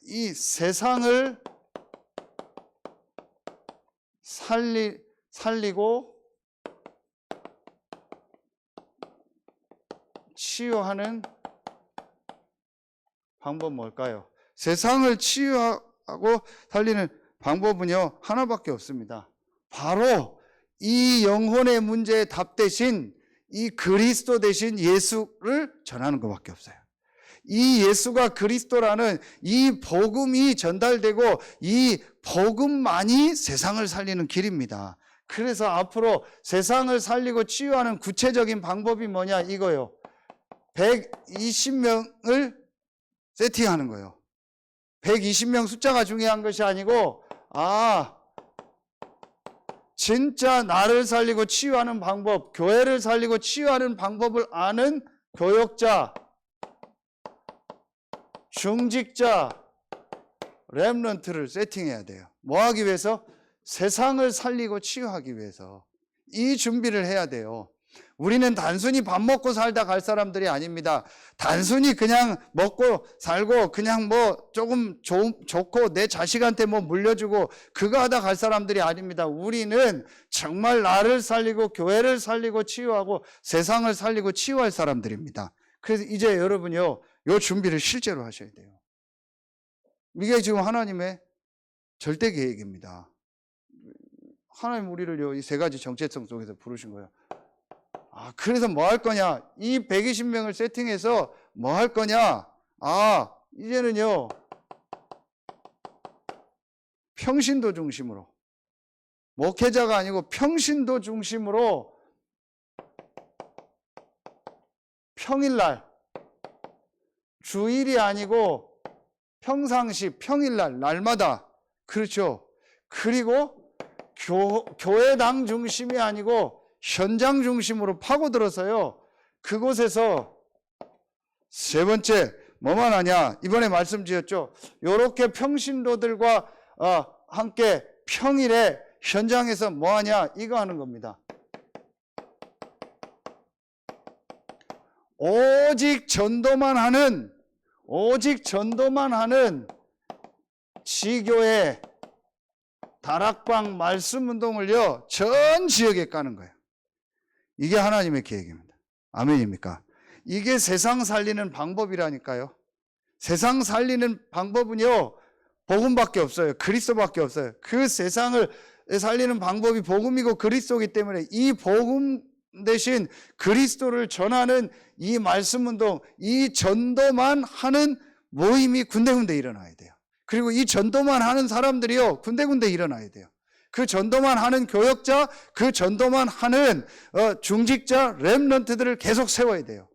이 세상을 살리고 치유하는 방법 뭘까요? 세상을 치유하고 살리는 방법은요 하나밖에 없습니다. 바로 이 영혼의 문제의 답 대신 이 그리스도 대신 예수를 전하는 것밖에 없어요. 이 예수가 그리스도라는 이 복음이 전달되고 이 복음만이 세상을 살리는 길입니다. 그래서 앞으로 세상을 살리고 치유하는 구체적인 방법이 뭐냐 이거요. 120명을 세팅하는 거예요. 120명 숫자가 중요한 것이 아니고 진짜 나를 살리고 치유하는 방법, 교회를 살리고 치유하는 방법을 아는 교역자, 중직자, 렘넌트를 세팅해야 돼요. 뭐 하기 위해서? 세상을 살리고 치유하기 위해서. 이 준비를 해야 돼요. 우리는 단순히 밥 먹고 살다 갈 사람들이 아닙니다. 단순히 그냥 먹고 살고 그냥 뭐 조금 좋고 내 자식한테 뭐 물려주고 그거 하다 갈 사람들이 아닙니다. 우리는 정말 나를 살리고 교회를 살리고 치유하고 세상을 살리고 치유할 사람들입니다. 그래서 이제 여러분요 요 준비를 실제로 하셔야 돼요. 이게 지금 하나님의 절대 계획입니다. 하나님 우리를요 이 세 가지 정체성 속에서 부르신 거예요. 그래서 뭐 할 거냐? 이 120명을 세팅해서 뭐 할 거냐? 이제는요 평신도 중심으로, 목회자가 아니고 평신도 중심으로 평일날, 주일이 아니고 평상시, 평일날, 날마다, 그렇죠. 그리고 교회당 중심이 아니고 현장 중심으로 파고들어서요 그곳에서 세 번째 뭐만 하냐? 이번에 말씀드렸죠. 요렇게 평신도들과 함께 평일에 현장에서 뭐 하냐? 이거 하는 겁니다. 오직 전도만 하는 지교회 다락방 말씀 운동을요 전 지역에 까는 거예요. 이게 하나님의 계획입니다. 아멘입니까? 이게 세상 살리는 방법이라니까요. 세상 살리는 방법은요 복음밖에 없어요. 그리스도밖에 없어요. 그 세상을 살리는 방법이 복음이고 그리스도이기 때문에 이 복음 대신 그리스도를 전하는 이 말씀 운동, 이 전도만 하는 모임이 군데군데 일어나야 돼요. 그리고 이 전도만 하는 사람들이요 군데군데 일어나야 돼요. 그 전도만 하는 교역자, 그 전도만 하는 중직자, 렘넌트들을 계속 세워야 돼요.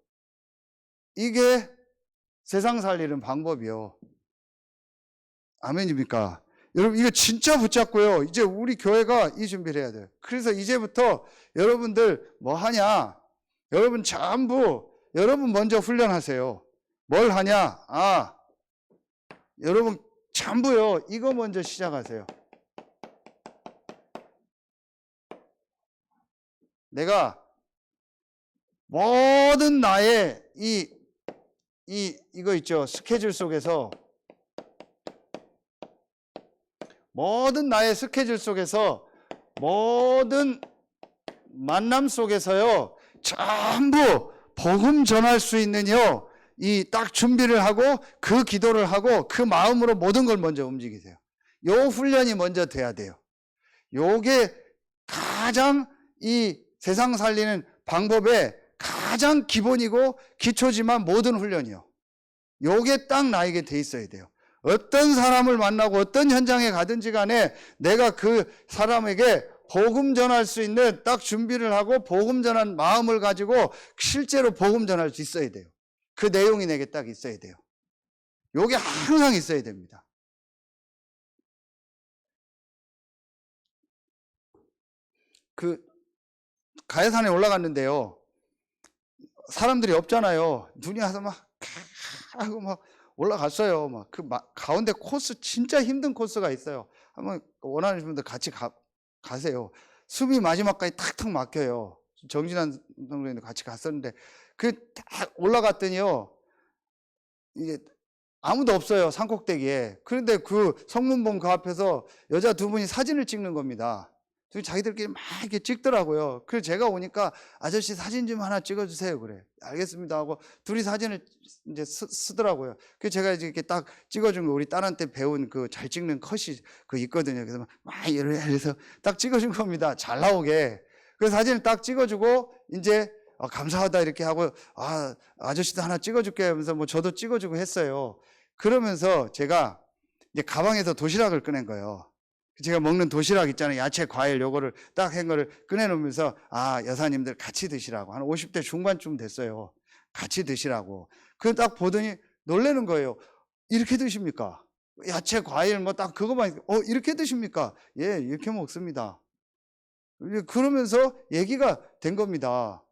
이게 세상 살리는 방법이요. 아멘입니까? 여러분 이거 진짜 붙잡고요. 이제 우리 교회가 이 준비를 해야 돼요. 그래서 이제부터 여러분들 뭐 하냐? 여러분 전부 여러분 먼저 훈련하세요. 뭘 하냐? 여러분 전부요. 이거 먼저 시작하세요. 내가 모든 나의 이거 있죠. 스케줄 속에서 모든 나의 스케줄 속에서 모든 만남 속에서요 전부 복음 전할 수 있는요 이 딱 준비를 하고 그 기도를 하고 그 마음으로 모든 걸 먼저 움직이세요. 요 훈련이 먼저 돼야 돼요. 요게 가장 이 세상 살리는 방법의 가장 기본이고 기초지만 모든 훈련이요. 요게 딱 나에게 돼 있어야 돼요. 어떤 사람을 만나고 어떤 현장에 가든지 간에 내가 그 사람에게 복음 전할 수 있는 딱 준비를 하고 복음 전한 마음을 가지고 실제로 복음 전할 수 있어야 돼요. 그 내용이 내게 딱 있어야 돼요. 요게 항상 있어야 됩니다. 그 가야산에 올라갔는데요. 사람들이 없잖아요. 눈이 와서 막 하고 막 올라갔어요. 막 그 가운데 코스 진짜 힘든 코스가 있어요. 한번 원하는 분들 같이 가세요. 숨이 마지막까지 탁탁 막혀요. 정진환 선생님도 같이 갔었는데 그 딱 올라갔더니요. 이게 아무도 없어요. 산꼭대기에. 그런데 그 성문봉 그 앞에서 여자 두 분이 사진을 찍는 겁니다. 자기들끼리 막 이렇게 찍더라고요. 그래서 제가 오니까 아저씨 사진 좀 하나 찍어주세요. 그래. 알겠습니다 하고 둘이 사진을 이제 쓰더라고요. 그래서 제가 이렇게 딱 찍어준 거 우리 딸한테 배운 그 잘 찍는 컷이 그 있거든요. 그래서 막 이래서 딱 찍어준 겁니다. 잘 나오게. 그 사진을 딱 찍어주고 이제 감사하다 이렇게 하고 아저씨도 하나 찍어줄게 하면서 뭐 저도 찍어주고 했어요. 그러면서 제가 이제 가방에서 도시락을 꺼낸 거예요. 제가 먹는 도시락 있잖아요. 야채, 과일 요거를 딱 한 거를 꺼내놓으면서 여사님들 같이 드시라고. 한 50대 중반쯤 됐어요. 같이 드시라고. 그걸 딱 보더니 놀라는 거예요. 이렇게 드십니까? 야채, 과일 뭐 딱 그거만 이렇게 드십니까? 예, 이렇게 먹습니다. 그러면서 얘기가 된 겁니다.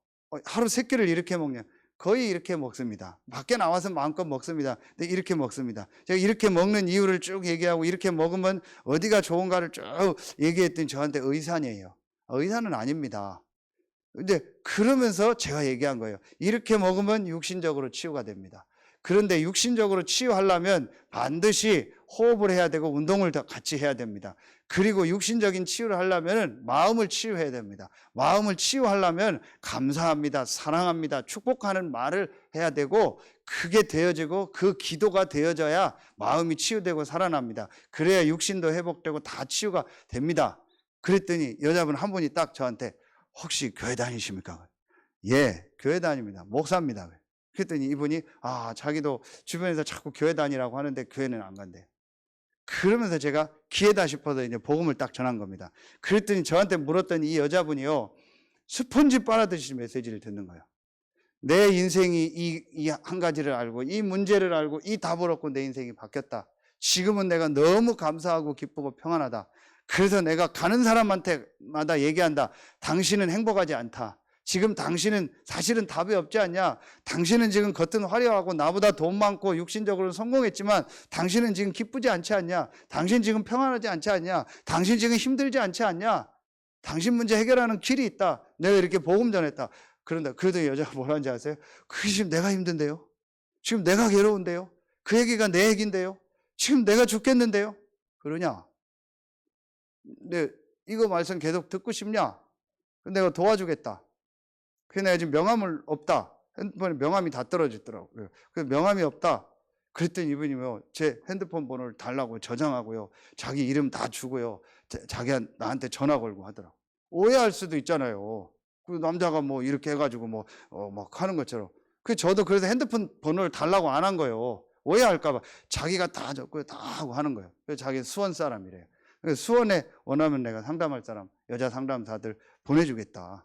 하루 3끼를 이렇게 먹냐? 거의 이렇게 먹습니다. 밖에 나와서 마음껏 먹습니다. 근데 이렇게 먹습니다. 제가 이렇게 먹는 이유를 쭉 얘기하고 이렇게 먹으면 어디가 좋은가를 쭉 얘기했더니 저한테 의사냐요. 의사는 아닙니다. 근데 그러면서 제가 얘기한 거예요. 이렇게 먹으면 육신적으로 치유가 됩니다. 그런데 육신적으로 치유하려면 반드시 호흡을 해야 되고 운동을 같이 해야 됩니다. 그리고 육신적인 치유를 하려면 마음을 치유해야 됩니다. 마음을 치유하려면 감사합니다, 사랑합니다, 축복하는 말을 해야 되고 그게 되어지고 그 기도가 되어져야 마음이 치유되고 살아납니다. 그래야 육신도 회복되고 다 치유가 됩니다. 그랬더니 여자분 한 분이 딱 저한테 혹시 교회 다니십니까? 예, 교회 다닙니다. 목사입니다. 그랬더니 이분이 자기도 주변에서 자꾸 교회 다니라고 하는데 교회는 안 간대. 그러면서 제가 기회다 싶어서 이제 복음을 딱 전한 겁니다. 그랬더니 저한테 물었더니 이 여자분이요, 스펀지 빨아들이시 메시지를 듣는 거예요. 내 인생이 이 한 가지를 알고 이 문제를 알고 이 답을 얻고 내 인생이 바뀌었다. 지금은 내가 너무 감사하고 기쁘고 평안하다. 그래서 내가 가는 사람한테마다 얘기한다. 당신은 행복하지 않다. 지금 당신은 사실은 답이 없지 않냐? 당신은 지금 겉은 화려하고 나보다 돈 많고 육신적으로 성공했지만 당신은 지금 기쁘지 않지 않냐? 당신 지금 평안하지 않지 않냐? 당신 지금 힘들지 않지 않냐? 당신 문제 해결하는 길이 있다. 내가 이렇게 복음 전했다. 그런데 그래도 여자가 뭐라는지 아세요? 그게 지금 내가 힘든데요? 지금 내가 괴로운데요? 그 얘기가 내 얘기인데요? 지금 내가 죽겠는데요? 그러냐? 근데 이거 말씀 계속 듣고 싶냐? 내가 도와주겠다. 그래서 내가 지금 명함을 없다. 핸드폰에 명함이 다 떨어졌더라고요. 그래서 명함이 없다. 그랬더니 이분이요, 제 핸드폰 번호를 달라고 저장하고요, 자기 이름 다 주고요, 자기가 나한테 전화 걸고 하더라고. 오해할 수도 있잖아요. 그 남자가 뭐 이렇게 해가지고 막 하는 것처럼. 저도 그래서 핸드폰 번호를 달라고 안 한 거예요. 오해할까봐. 자기가 다 적고요, 다 하고 하는 거예요. 그래서 자기는 수원 사람이래요. 그래서 수원에 원하면 내가 상담할 사람, 여자 상담사들 보내주겠다.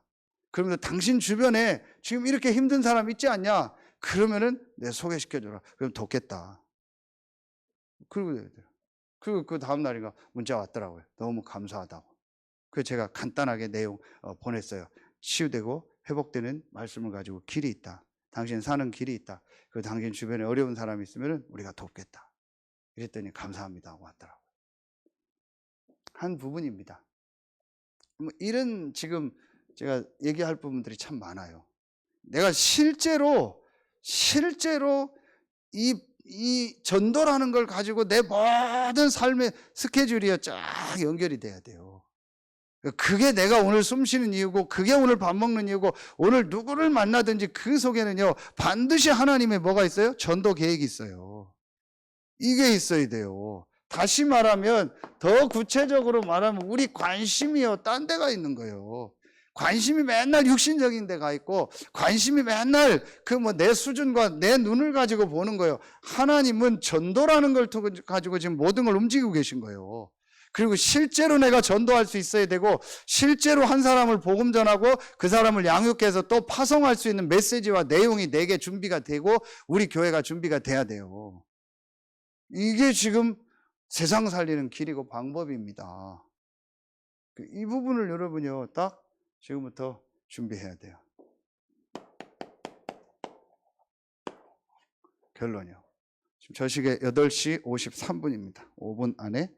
그러면서 당신 주변에 지금 이렇게 힘든 사람 있지 않냐? 그러면은 내가 소개시켜줘라. 그럼 돕겠다. 그리고 그 다음 날인가 문자 왔더라고요. 너무 감사하다고. 그래서 제가 간단하게 내용 보냈어요. 치유되고 회복되는 말씀을 가지고 길이 있다. 당신 사는 길이 있다. 그 당신 주변에 어려운 사람이 있으면 우리가 돕겠다. 이랬더니 감사합니다 하고 왔더라고요. 한 부분입니다. 이런 지금 제가 얘기할 부분들이 참 많아요. 내가 실제로 이 전도라는 걸 가지고 내 모든 삶의 스케줄이 쫙 연결이 돼야 돼요. 그게 내가 오늘 숨 쉬는 이유고, 그게 오늘 밥 먹는 이유고, 오늘 누구를 만나든지 그 속에는요, 반드시 하나님의 뭐가 있어요? 전도 계획이 있어요. 이게 있어야 돼요. 다시 말하면, 더 구체적으로 말하면 우리 관심이요, 딴 데가 있는 거예요. 관심이 맨날 육신적인 데가 있고, 관심이 맨날 그 뭐 내 수준과 내 눈을 가지고 보는 거예요. 하나님은 전도라는 걸 가지고 지금 모든 걸 움직이고 계신 거예요. 그리고 실제로 내가 전도할 수 있어야 되고, 실제로 한 사람을 복음 전하고 그 사람을 양육해서 또 파송할 수 있는 메시지와 내용이 내게 준비가 되고 우리 교회가 준비가 돼야 돼요. 이게 지금 세상 살리는 길이고 방법입니다. 이 부분을 여러분요, 딱 지금부터 준비해야 돼요. 결론이요. 지금 저 시계 8시 53분입니다. 5분 안에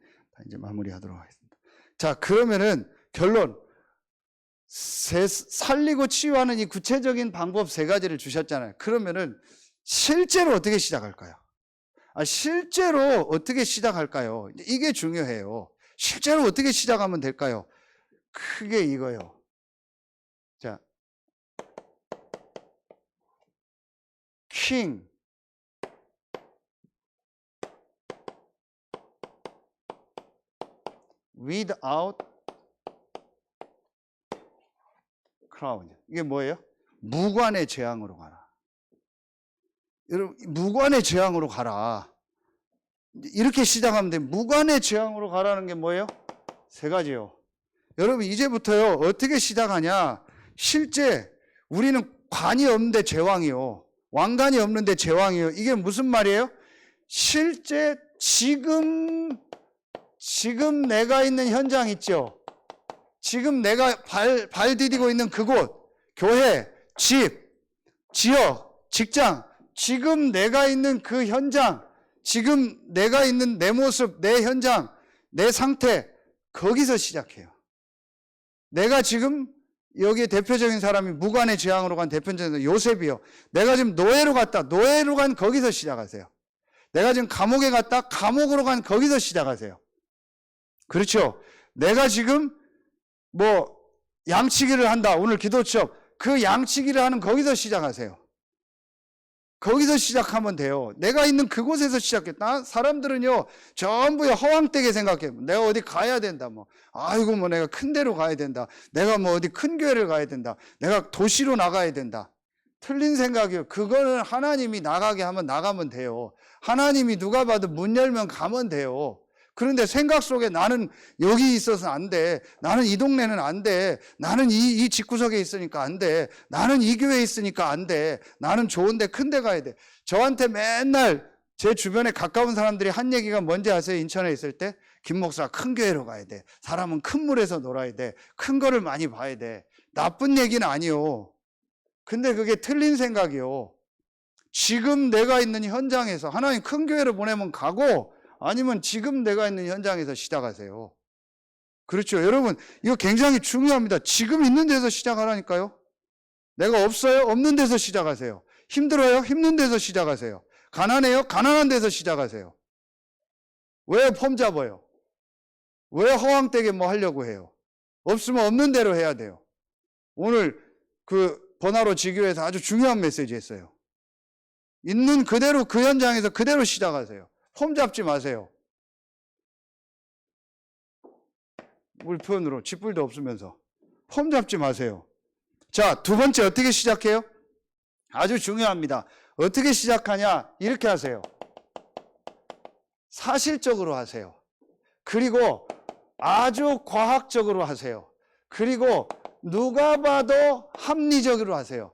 이제 마무리하도록 하겠습니다. 자, 그러면은 결론. 살리고 치유하는 이 구체적인 방법 3가지를 주셨잖아요. 그러면은 실제로 어떻게 시작할까요? 실제로 어떻게 시작할까요? 이게 중요해요. 실제로 어떻게 시작하면 될까요? 크게 이거요. 자, king, without crown. 이게 뭐예요? 무관의 재앙으로 가라. 여러분, 무관의 재앙으로 가라. 이렇게 시작하면 돼. 무관의 재앙으로 가라는 게 뭐예요? 3가지요. 여러분, 이제부터요, 어떻게 시작하냐? 실제 우리는 관이 없는데 제왕이요, 왕관이 없는데 제왕이요. 이게 무슨 말이에요? 실제 지금 내가 있는 현장 있죠? 지금 내가 발 디디고 있는 그곳, 교회, 집, 지역, 직장, 지금 내가 있는 그 현장, 지금 내가 있는 내 모습, 내 현장, 내 상태, 거기서 시작해요. 내가 지금 여기에 대표적인 사람이 무관의 재앙으로 간 대표적인 요셉이요. 내가 지금 노예로 갔다. 노예로 간 거기서 시작하세요. 내가 지금 감옥에 갔다. 감옥으로 간 거기서 시작하세요. 그렇죠? 내가 지금 뭐 양치기를 한다. 오늘 기도 수업. 그 양치기를 하는 거기서 시작하세요. 거기서 시작하면 돼요. 내가 있는 그곳에서 시작했다. 사람들은요, 전부 허황되게 생각해요. 내가 어디 가야 된다. 아이고, 내가 큰 데로 가야 된다. 내가 어디 큰 교회를 가야 된다. 내가 도시로 나가야 된다. 틀린 생각이에요. 그거는 하나님이 나가게 하면 나가면 돼요. 하나님이 누가 봐도 문 열면 가면 돼요. 그런데 생각 속에 나는 여기 있어서 안 돼. 나는 이 동네는 안 돼. 나는 이 집구석에 있으니까 안 돼. 나는 이 교회에 있으니까 안 돼. 나는 좋은데 큰 데 가야 돼. 저한테 맨날 제 주변에 가까운 사람들이 한 얘기가 뭔지 아세요? 인천에 있을 때? 김 목사 큰 교회로 가야 돼. 사람은 큰 물에서 놀아야 돼. 큰 거를 많이 봐야 돼. 나쁜 얘기는 아니요. 근데 그게 틀린 생각이요. 지금 내가 있는 현장에서 하나님 큰 교회를 보내면 가고, 아니면 지금 내가 있는 현장에서 시작하세요. 그렇죠? 여러분, 이거 굉장히 중요합니다. 지금 있는 데서 시작하라니까요. 내가 없어요? 없는 데서 시작하세요. 힘들어요? 힘든 데서 시작하세요. 가난해요? 가난한 데서 시작하세요. 왜 폼 잡아요? 왜 허황되게 하려고 해요? 없으면 없는 대로 해야 돼요. 오늘 그 번화로 지교에서 아주 중요한 메시지 했어요. 있는 그대로 그 현장에서 그대로 시작하세요. 폼 잡지 마세요. 우리 표현으로 쥐뿔도 없으면서 폼 잡지 마세요. 자, 2번째 어떻게 시작해요? 아주 중요합니다. 어떻게 시작하냐? 이렇게 하세요. 사실적으로 하세요. 그리고 아주 과학적으로 하세요. 그리고 누가 봐도 합리적으로 하세요.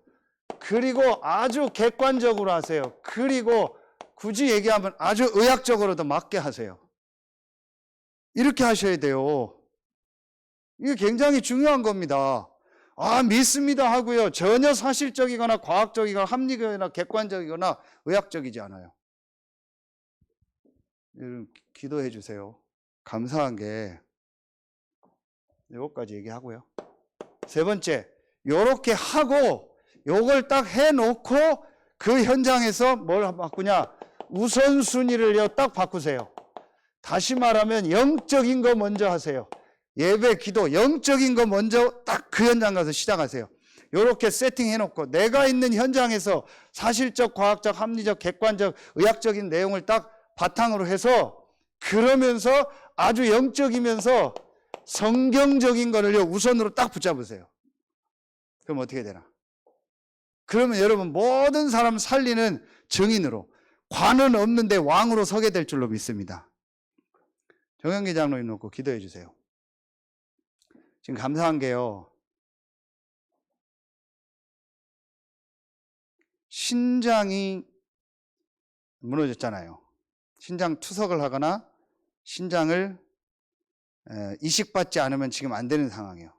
그리고 아주 객관적으로 하세요. 그리고 굳이 얘기하면 아주 의학적으로도 맞게 하세요. 이렇게 하셔야 돼요. 이게 굉장히 중요한 겁니다. 믿습니다 하고요, 전혀 사실적이거나 과학적이거나 합리적이거나 객관적이거나 의학적이지 않아요. 여러분, 기도해 주세요. 감사한 게 이것까지 얘기하고요. 3번째, 요렇게 하고 요걸 딱 해놓고 그 현장에서 뭘 바꾸냐? 우선순위를 딱 바꾸세요. 다시 말하면 영적인 거 먼저 하세요. 예배, 기도, 영적인 거 먼저 딱 그 현장 가서 시작하세요. 이렇게 세팅해 놓고 내가 있는 현장에서 사실적, 과학적, 합리적, 객관적, 의학적인 내용을 딱 바탕으로 해서 그러면서 아주 영적이면서 성경적인 거를요 우선으로 딱 붙잡으세요. 그럼 어떻게 되나? 그러면 여러분 모든 사람 살리는 증인으로, 관은 없는데 왕으로 서게 될 줄로 믿습니다. 정영기 장로님 놓고 기도해 주세요. 지금 감사한 게요, 신장이 무너졌잖아요. 신장 투석을 하거나 신장을 이식받지 않으면 지금 안 되는 상황이에요.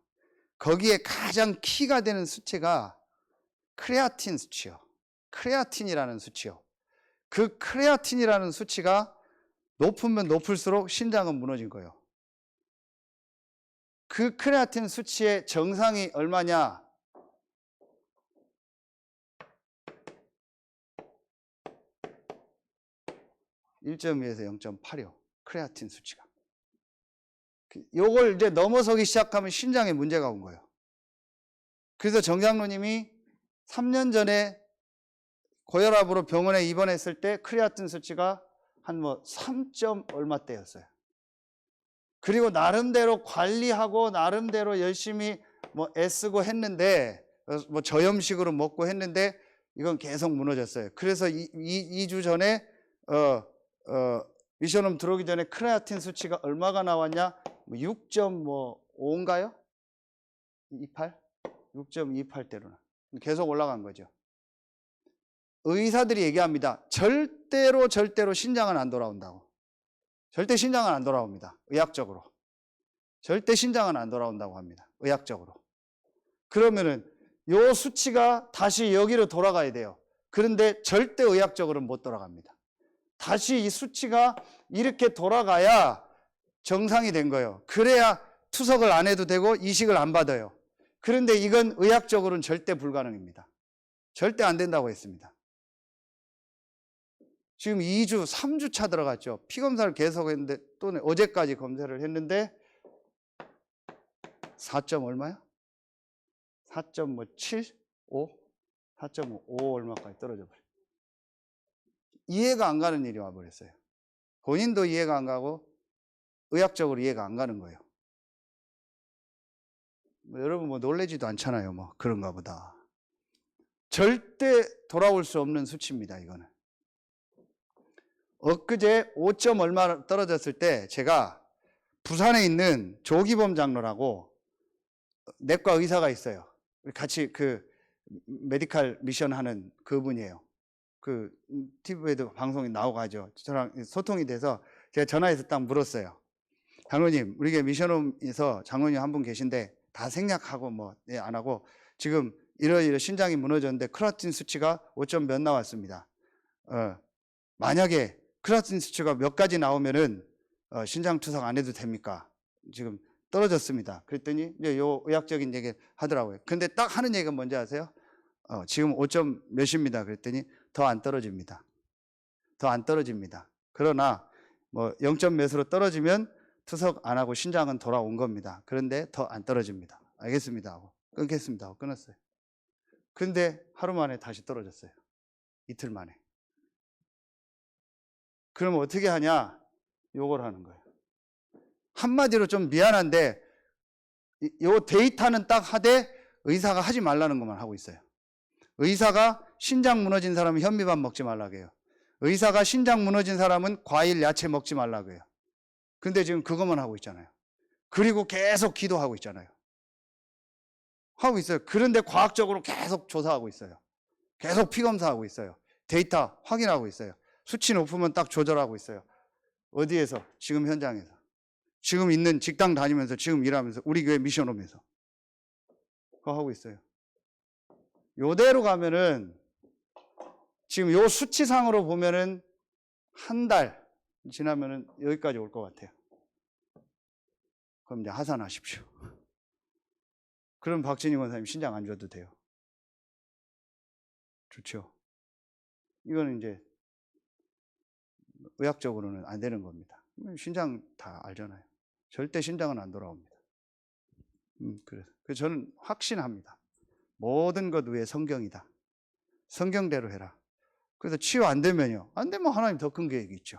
거기에 가장 키가 되는 수치가 크레아틴 수치요. 크레아틴이라는 수치요. 그 크레아틴이라는 수치가 높으면 높을수록 신장은 무너진 거예요. 그 크레아틴 수치의 정상이 얼마냐? 1.2에서 0.8이요. 크레아틴 수치가. 요걸 이제 넘어서기 시작하면 신장에 문제가 온 거예요. 그래서 정 장로님이 3년 전에 고혈압으로 병원에 입원했을 때 크레아틴 수치가 한 3점 얼마대였어요. 그리고 나름대로 관리하고 나름대로 열심히 애쓰고 했는데, 저염식으로 먹고 했는데 이건 계속 무너졌어요. 그래서 2주 전에 미션홈 들어오기 전에 크레아틴 수치가 얼마가 나왔냐? 6.5인가요? 28? 6.28대로는 계속 올라간 거죠. 의사들이 얘기합니다. 절대로 신장은 안 돌아온다고. 절대 신장은 안 돌아옵니다. 의학적으로. 절대 신장은 안 돌아온다고 합니다. 의학적으로. 그러면은 요 수치가 다시 여기로 돌아가야 돼요. 그런데 절대 의학적으로는 못 돌아갑니다. 다시 이 수치가 이렇게 돌아가야 정상이 된 거예요. 그래야 투석을 안 해도 되고 이식을 안 받아요. 그런데 이건 의학적으로는 절대 불가능입니다. 절대 안 된다고 했습니다. 지금 2주, 3주 차 들어갔죠. 피 검사를 계속 했는데, 또 어제까지 검사를 했는데 4점 얼마야? 4.7? 5? 4.5 얼마까지 떨어져 버려요. 이해가 안 가는 일이 와버렸어요. 본인도 이해가 안 가고 의학적으로 이해가 안 가는 거예요. 여러분 놀라지도 않잖아요. 그런가 보다. 절대 돌아올 수 없는 수치입니다. 이거는. 엊그제 5점 얼마 떨어졌을 때 제가 부산에 있는 조기범 장로라고 내과 의사가 있어요. 같이 메디칼 미션 하는 그분이에요. TV에도 방송에 나오고 하죠. 저랑 소통이 돼서 제가 전화해서 딱 물었어요. 장로님, 우리 게 미션홈에서 장로님 한 분 계신데 다 생략하고 안 하고 지금 이러이러 신장이 무너졌는데 크레아틴 수치가 5점 몇 나왔습니다. 만약에 크레아틴 수치가 몇 가지 나오면은 신장 투석 안 해도 됩니까? 지금 떨어졌습니다. 그랬더니 이제 요 의학적인 얘기 하더라고요. 근데 딱 하는 얘기가 뭔지 아세요? 지금 5점 몇입니다. 그랬더니 더 안 떨어집니다. 더 안 떨어집니다. 그러나 0점 몇으로 떨어지면 투석 안 하고 신장은 돌아온 겁니다. 그런데 더 안 떨어집니다. 알겠습니다 하고 끊겠습니다 하고 끊었어요. 근데 하루 만에 다시 떨어졌어요. 이틀 만에. 그럼 어떻게 하냐? 요걸 하는 거예요. 한마디로 좀 미안한데 요 데이터는 딱 하되 의사가 하지 말라는 것만 하고 있어요. 의사가 신장 무너진 사람은 현미밥 먹지 말라고 해요. 의사가 신장 무너진 사람은 과일, 야채 먹지 말라고 해요. 근데 지금 그것만 하고 있잖아요. 그리고 계속 기도하고 있잖아요. 하고 있어요. 그런데 과학적으로 계속 조사하고 있어요. 계속 피검사하고 있어요. 데이터 확인하고 있어요. 수치 높으면 딱 조절하고 있어요. 어디에서? 지금 현장에서. 지금 있는 직장 다니면서 지금 일하면서 우리 교회 미션홈에서 그거 하고 있어요. 요대로 가면은 지금 요 수치상으로 보면은 한 달 지나면은 여기까지 올 것 같아요. 그럼 이제 하산하십시오. 그럼 박진희 권사님 신장 안 줘도 돼요. 좋죠. 이거는 이제 의학적으로는 안 되는 겁니다. 신장 다 알잖아요. 절대 신장은 안 돌아옵니다. 그래서 저는 확신합니다. 모든 것 위에 성경이다. 성경대로 해라. 그래서 치유 안 되면요. 안 되면 하나님 더 큰 계획이 있죠.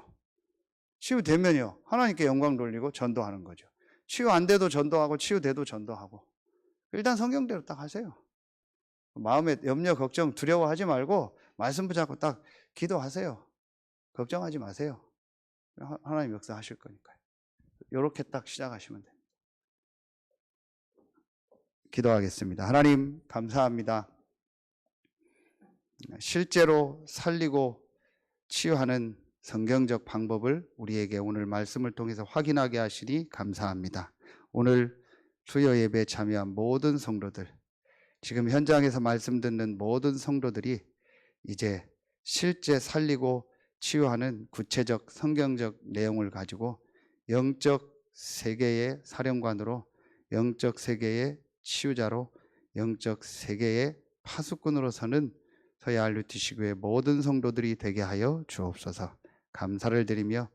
치유되면요. 하나님께 영광 돌리고 전도하는 거죠. 치유 안 돼도 전도하고 치유돼도 전도하고. 일단 성경대로 딱 하세요. 마음에 염려, 걱정, 두려워하지 말고 말씀 붙잡고 딱 기도하세요. 걱정하지 마세요. 하나님 역사하실 거니까요. 이렇게 딱 시작하시면 됩니다. 기도하겠습니다. 하나님 감사합니다. 실제로 살리고 치유하는 성경적 방법을 우리에게 오늘 말씀을 통해서 확인하게 하시니 감사합니다. 오늘 주여 예배에 참여한 모든 성도들, 지금 현장에서 말씀 듣는 모든 성도들이 이제 실제 살리고 치유하는 구체적 성경적 내용을 가지고 영적 세계의 사령관으로, 영적 세계의 치유자로, 영적 세계의 파수꾼으로 서는 서해 RUTC교회 모든 성도들이 되게 하여 주옵소서. 감사를 드리며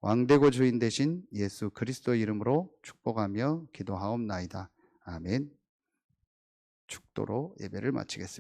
왕되고 주인 되신 예수 그리스도 이름으로 축복하며 기도하옵나이다. 아멘. 축도로 예배를 마치겠습니다.